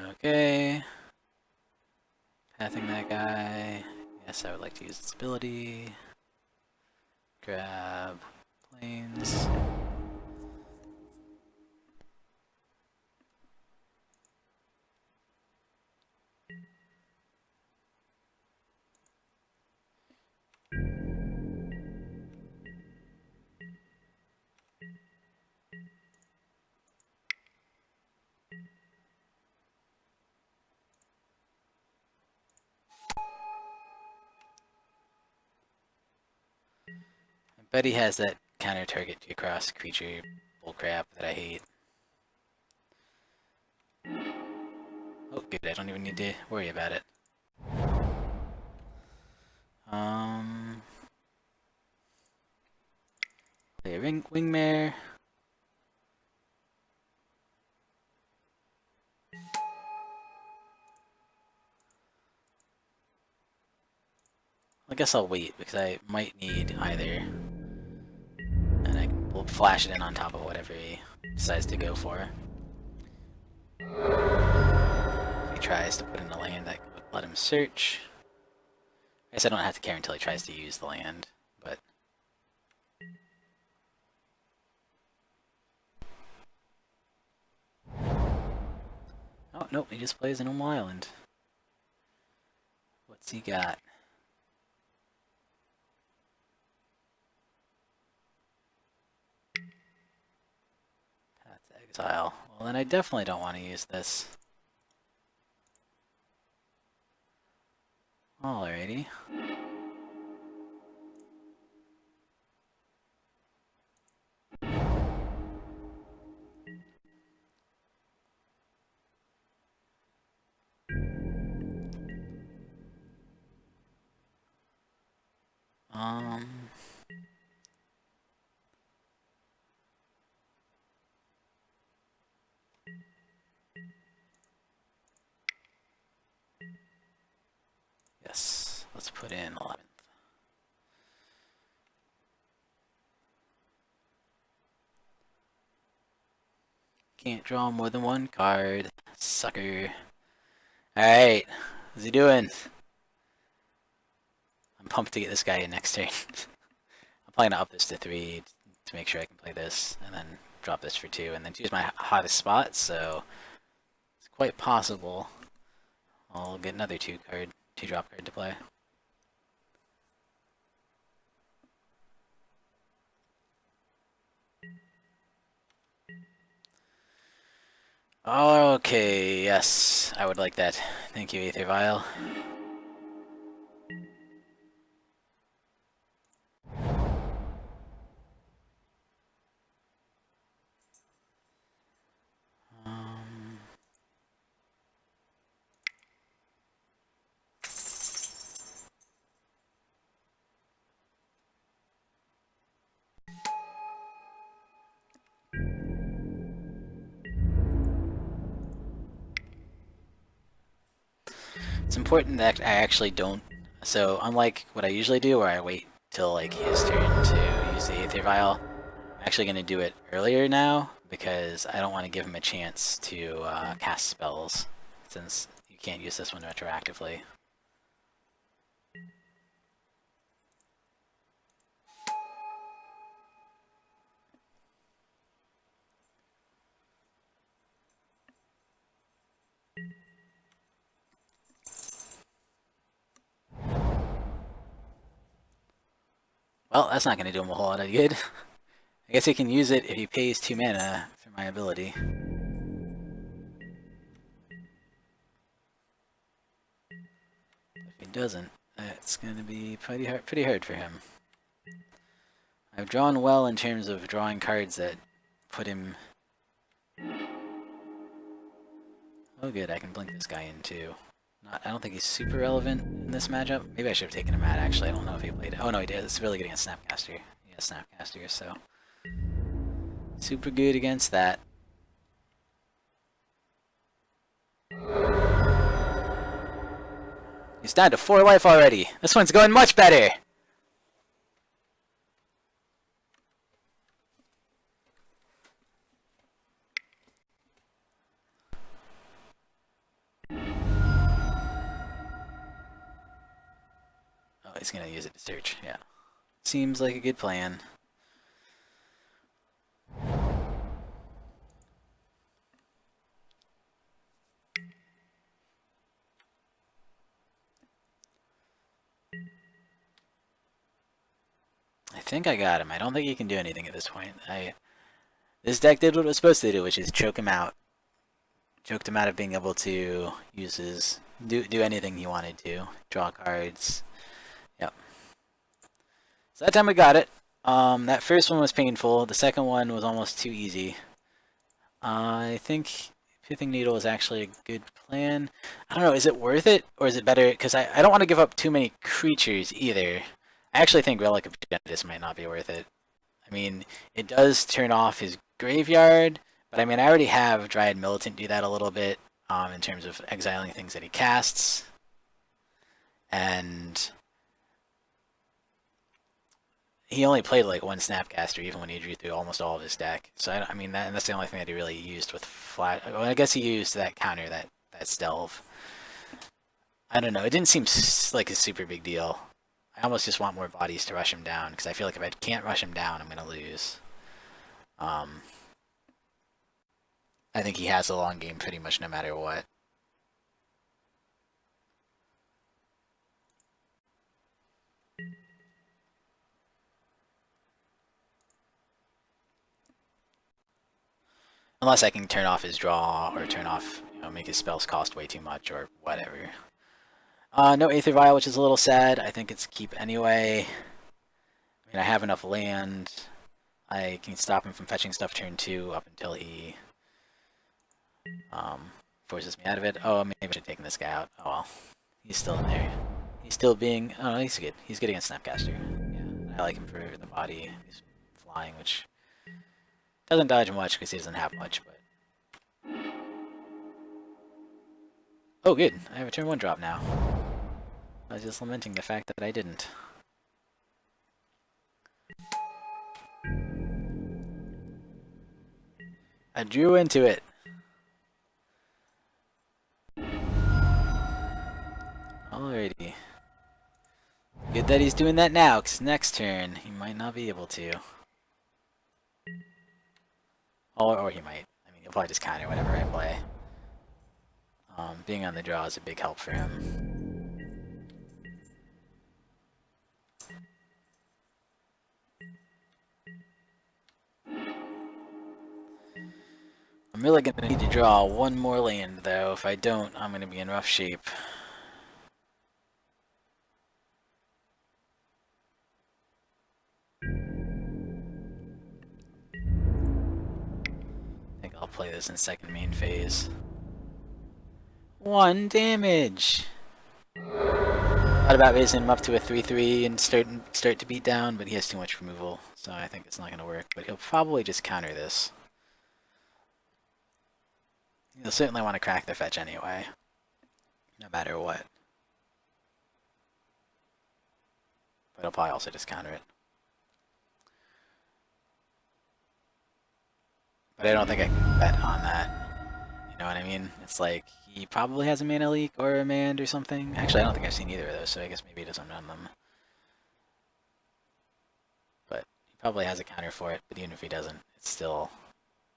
Okay. Pathing that guy. Yes, I would like to use its ability. Grab planes. But he has that counter target to cross creature bullcrap that I hate. Oh, good, I don't even need to worry about it. Play a Wingmare. I guess I'll wait because I might need either. And I will flash it in on top of whatever he decides to go for. If he tries to put in a land, that would let him search. I guess I don't have to care until he tries to use the land, but... Oh, nope, he just plays an Elmo Island. What's he got? Path to Exile. Well, then I definitely don't want to use this. Alrighty. Yes, let's put in 11th. Can't draw more than one card. Sucker. Alright, what's he doing? I'm pumped to get this guy in next turn. I'm probably gonna up this to 3 to make sure I can play this, and then drop this for 2, and then choose my hottest spot, so it's quite possible I'll get another 2-drop card to play. Okay, yes, I would like that. Thank you, Aether Vial. It's important that I actually don't. So unlike what I usually do, where I wait till like his turn to use the Aether Vial, I'm actually going to do it earlier now because I don't want to give him a chance to cast spells, since you can't use this one retroactively. Well, that's not going to do him a whole lot of good. I guess he can use it if he pays 2 mana for my ability. If he doesn't, it's going to be pretty hard for him. I've drawn well in terms of drawing cards that put him... Oh good, I can blink this guy in too. I don't think he's super relevant in this matchup. Maybe I should have taken him out, actually. I don't know if he played it. Oh no, he did. It's really good against Snapcaster. Yeah, Snapcaster, so... super good against that. He's down to 4 life already. This one's going much better! Oh, he's gonna use it to search, yeah. Seems like a good plan. I think I got him. I don't think he can do anything at this point. This deck did what it was supposed to do, which is choke him out. Choked him out of being able to use his... do anything he wanted to. Draw cards. Yep. So that time we got it. That first one was painful. The second one was almost too easy. I think Pithing Needle is actually a good plan. I don't know, is it worth it? Or is it better? Because I don't want to give up too many creatures either. I actually think Relic of Progenitus might not be worth it. I mean, it does turn off his graveyard, but I mean, I already have Dryad Militant do that a little bit in terms of exiling things that he casts. And he only played like 1 Snapcaster even when he drew through almost all of his deck. So, I mean, that's the only thing that he really used with flat... Well, I guess he used that counter, that Delve. I don't know, it didn't seem like a super big deal. I almost just want more bodies to rush him down, because I feel like if I can't rush him down, I'm going to lose. I think he has a long game pretty much no matter what. Unless I can turn off his draw, or turn off, you know, make his spells cost way too much, or whatever. No Aether Vial, which is a little sad. I think it's keep anyway. I mean, I have enough land. I can stop him from fetching stuff turn 2 up until he forces me out of it. Oh, maybe I should have taken this guy out. Oh well. He's still in there. He's still being... Oh, he's good. He's good against Snapcaster. Yeah, I like him for the body. He's flying, which doesn't dodge much because he doesn't have much, but... Oh, good. I have a turn 1 drop now. I was just lamenting the fact that I didn't. I drew into it. Alrighty. Good that he's doing that now, because next turn he might not be able to. Or he might. I mean, he'll probably just counter whatever I play. Being on the draw is a big help for him. I'm really going to need to draw 1 more land, though. If I don't, I'm going to be in rough shape. I think I'll play this in second main phase. 1 damage! Thought about raising him up to a 3/3 and start to beat down, but he has too much removal, so I think it's not going to work. But he'll probably just counter this. He'll certainly want to crack the fetch anyway, no matter what. But he'll probably also just counter it. But I don't think I can bet on that. You know what I mean? It's like, he probably has a mana leak or a mand or something. Actually, I don't think I've seen either of those, so I guess maybe he doesn't run them. But he probably has a counter for it, but even if he doesn't, it still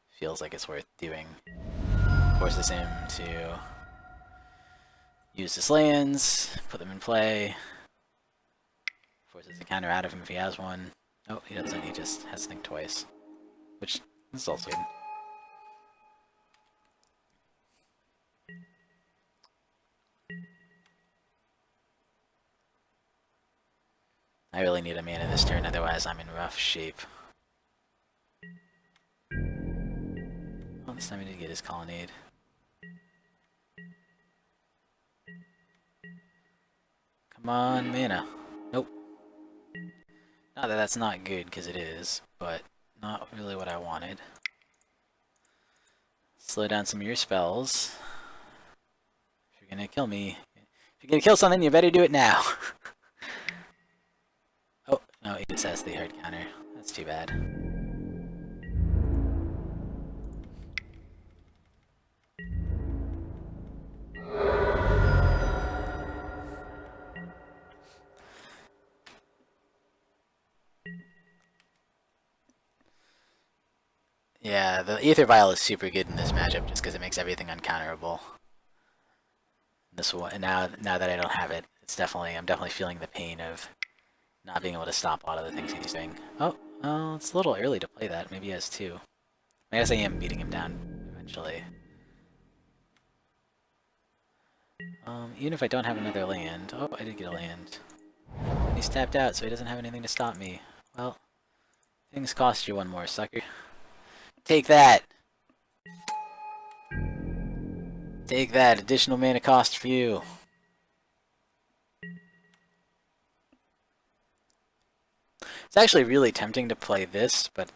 feels like it's worth doing. Forces him to use his lands, put them in play. Forces the counter out of him if he has one. Oh, he doesn't, he just has to think twice. Which is also good. I really need a mana this turn, otherwise I'm in rough shape. Oh, this time he did get his Colonnade. Come on, mana. Nope. Not that that's not good, because it is, but not really what I wanted. Slow down some of your spells. If you're gonna kill me, if you're gonna kill something, you better do it now. Oh, no, he just has the hard counter. That's too bad. Yeah, the Aether Vial is super good in this matchup just because it makes everything uncounterable. This one, now that I don't have it, I'm definitely feeling the pain of not being able to stop a lot of the things he's doing. Oh, well, it's a little early to play that. Maybe he has two. I guess I am beating him down eventually. Even if I don't have another land. Oh, I did get a land. And he's tapped out, so he doesn't have anything to stop me. Well, things cost you one more, sucker. Take that! Take that, additional mana cost for you. It's actually really tempting to play this, but...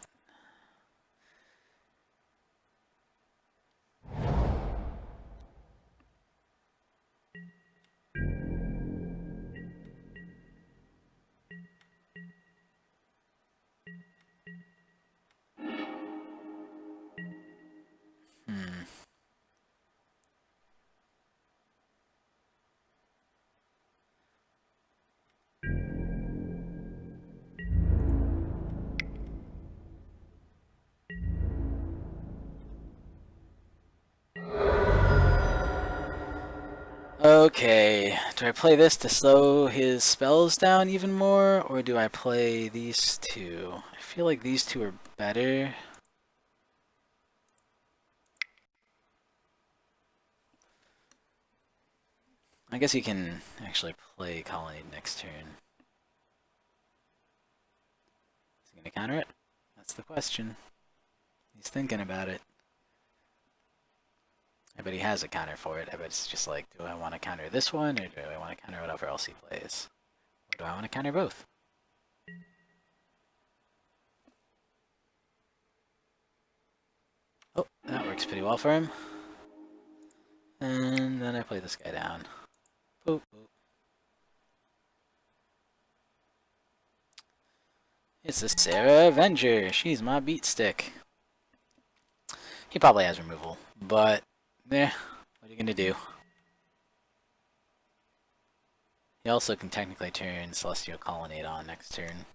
Okay, do I play this to slow his spells down even more, or do I play these two? I feel like these two are better. I guess you can actually play Colonnade next turn. Is he gonna counter it? That's the question. He's thinking about it. I bet he has a counter for it. I bet it's just like, do I want to counter this one, or do I want to counter whatever else he plays? Or do I want to counter both? Oh, that works pretty well for him. And then I play this guy down. Boop, boop. It's the Serra Avenger. She's my beat stick. He probably has removal, but what are you gonna do? He also can technically turn Celestial Colonnade on next turn.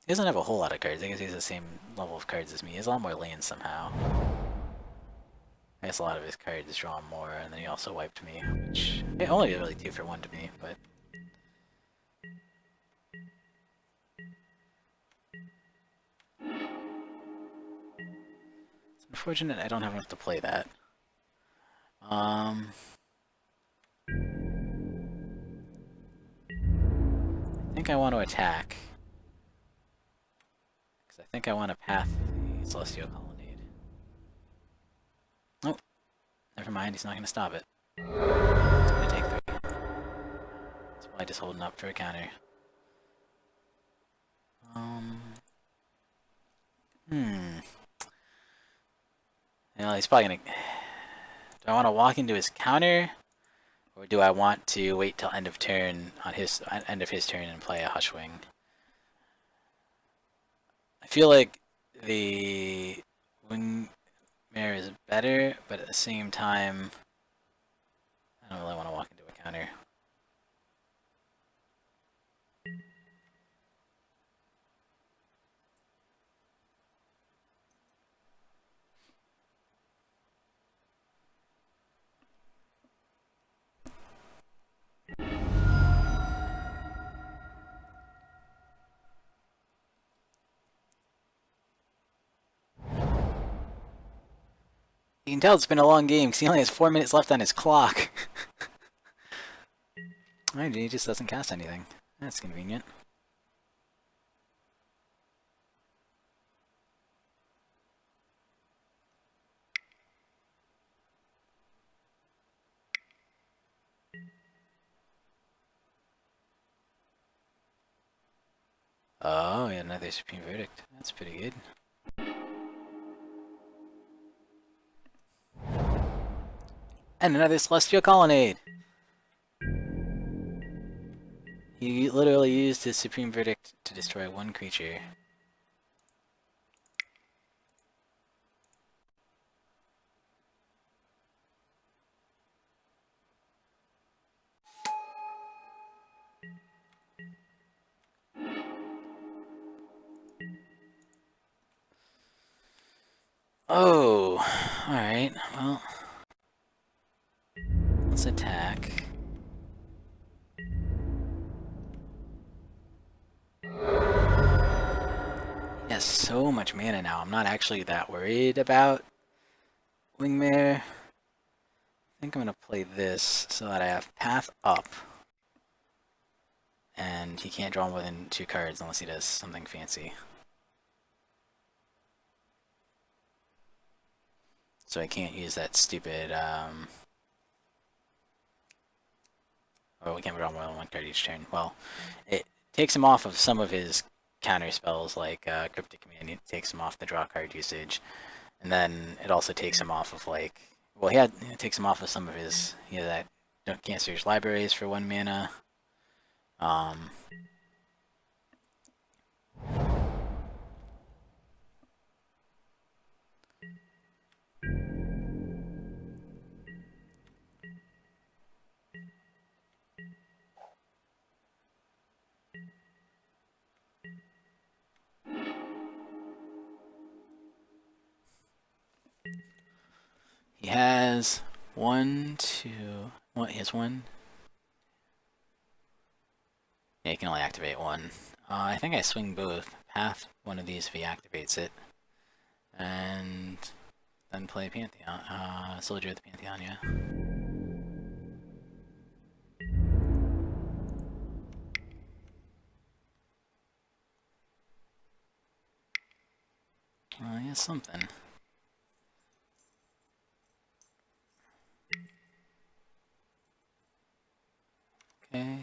He doesn't have a whole lot of cards. I guess he has the same level of cards as me. He has a lot more lands somehow. I guess a lot of his cards draw more, and then he also wiped me, which only really 2 for 1 to me, but... It's unfortunate I don't have enough to play that. I think I want to attack. Because I think I want to path the Celestial Colonnade. Oh, never mind, he's not going to stop it. He's going to take 3. He's probably just holding up for a counter. You know, he's probably going to... Do I want to walk into his counter? Or do I want to wait till end of turn on his end of his turn and play a Hushwing? I feel like the Wingmare is better, but at the same time, I don't really want to walk into a counter. You can tell it's been a long game because he only has 4 minutes left on his clock. Alright, he just doesn't cast anything. That's convenient. Oh, yeah, another Supreme Verdict. That's pretty good. And another Celestial Colonnade! He literally used his Supreme Verdict to destroy one creature. Oh, alright, well. Let's attack. He has so much mana now, I'm not actually that worried about Wingmare. I think I'm gonna play this so that I have Path Up. And he can't draw more than 2 cards unless he does something fancy. So I can't use that stupid, oh, we can't draw more than 1 card each turn. Well, it takes him off of some of his counter spells, like Cryptic Command. It takes him off the draw card usage. And then it also takes him off of, like, well, it takes him off of some of his, that can't search libraries for 1 mana. He has 1, 2. What? He has 1. Yeah, he can only activate 1. I think I swing both. Path one of these if he activates it. And then play Pantheon. Soldier of the Pantheon, yeah. He has something. Okay.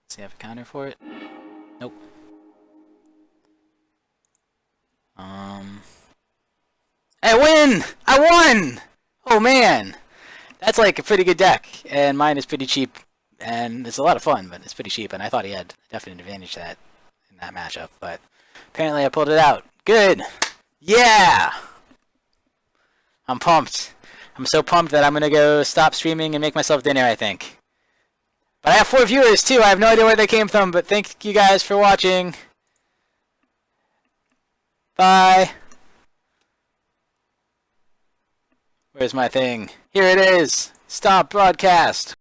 Does he have a counter for it? Nope. I win! I won! Oh man! That's like a pretty good deck, and mine is pretty cheap, and it's a lot of fun, but it's pretty cheap, and I thought he had a definite advantage in that matchup, but apparently I pulled it out. Good! Yeah! I'm pumped. I'm so pumped that I'm gonna go stop streaming and make myself dinner, I think. But I have 4 viewers too. I have no idea where they came from, but thank you guys for watching. Bye. Where's my thing? Here it is. Stop broadcast.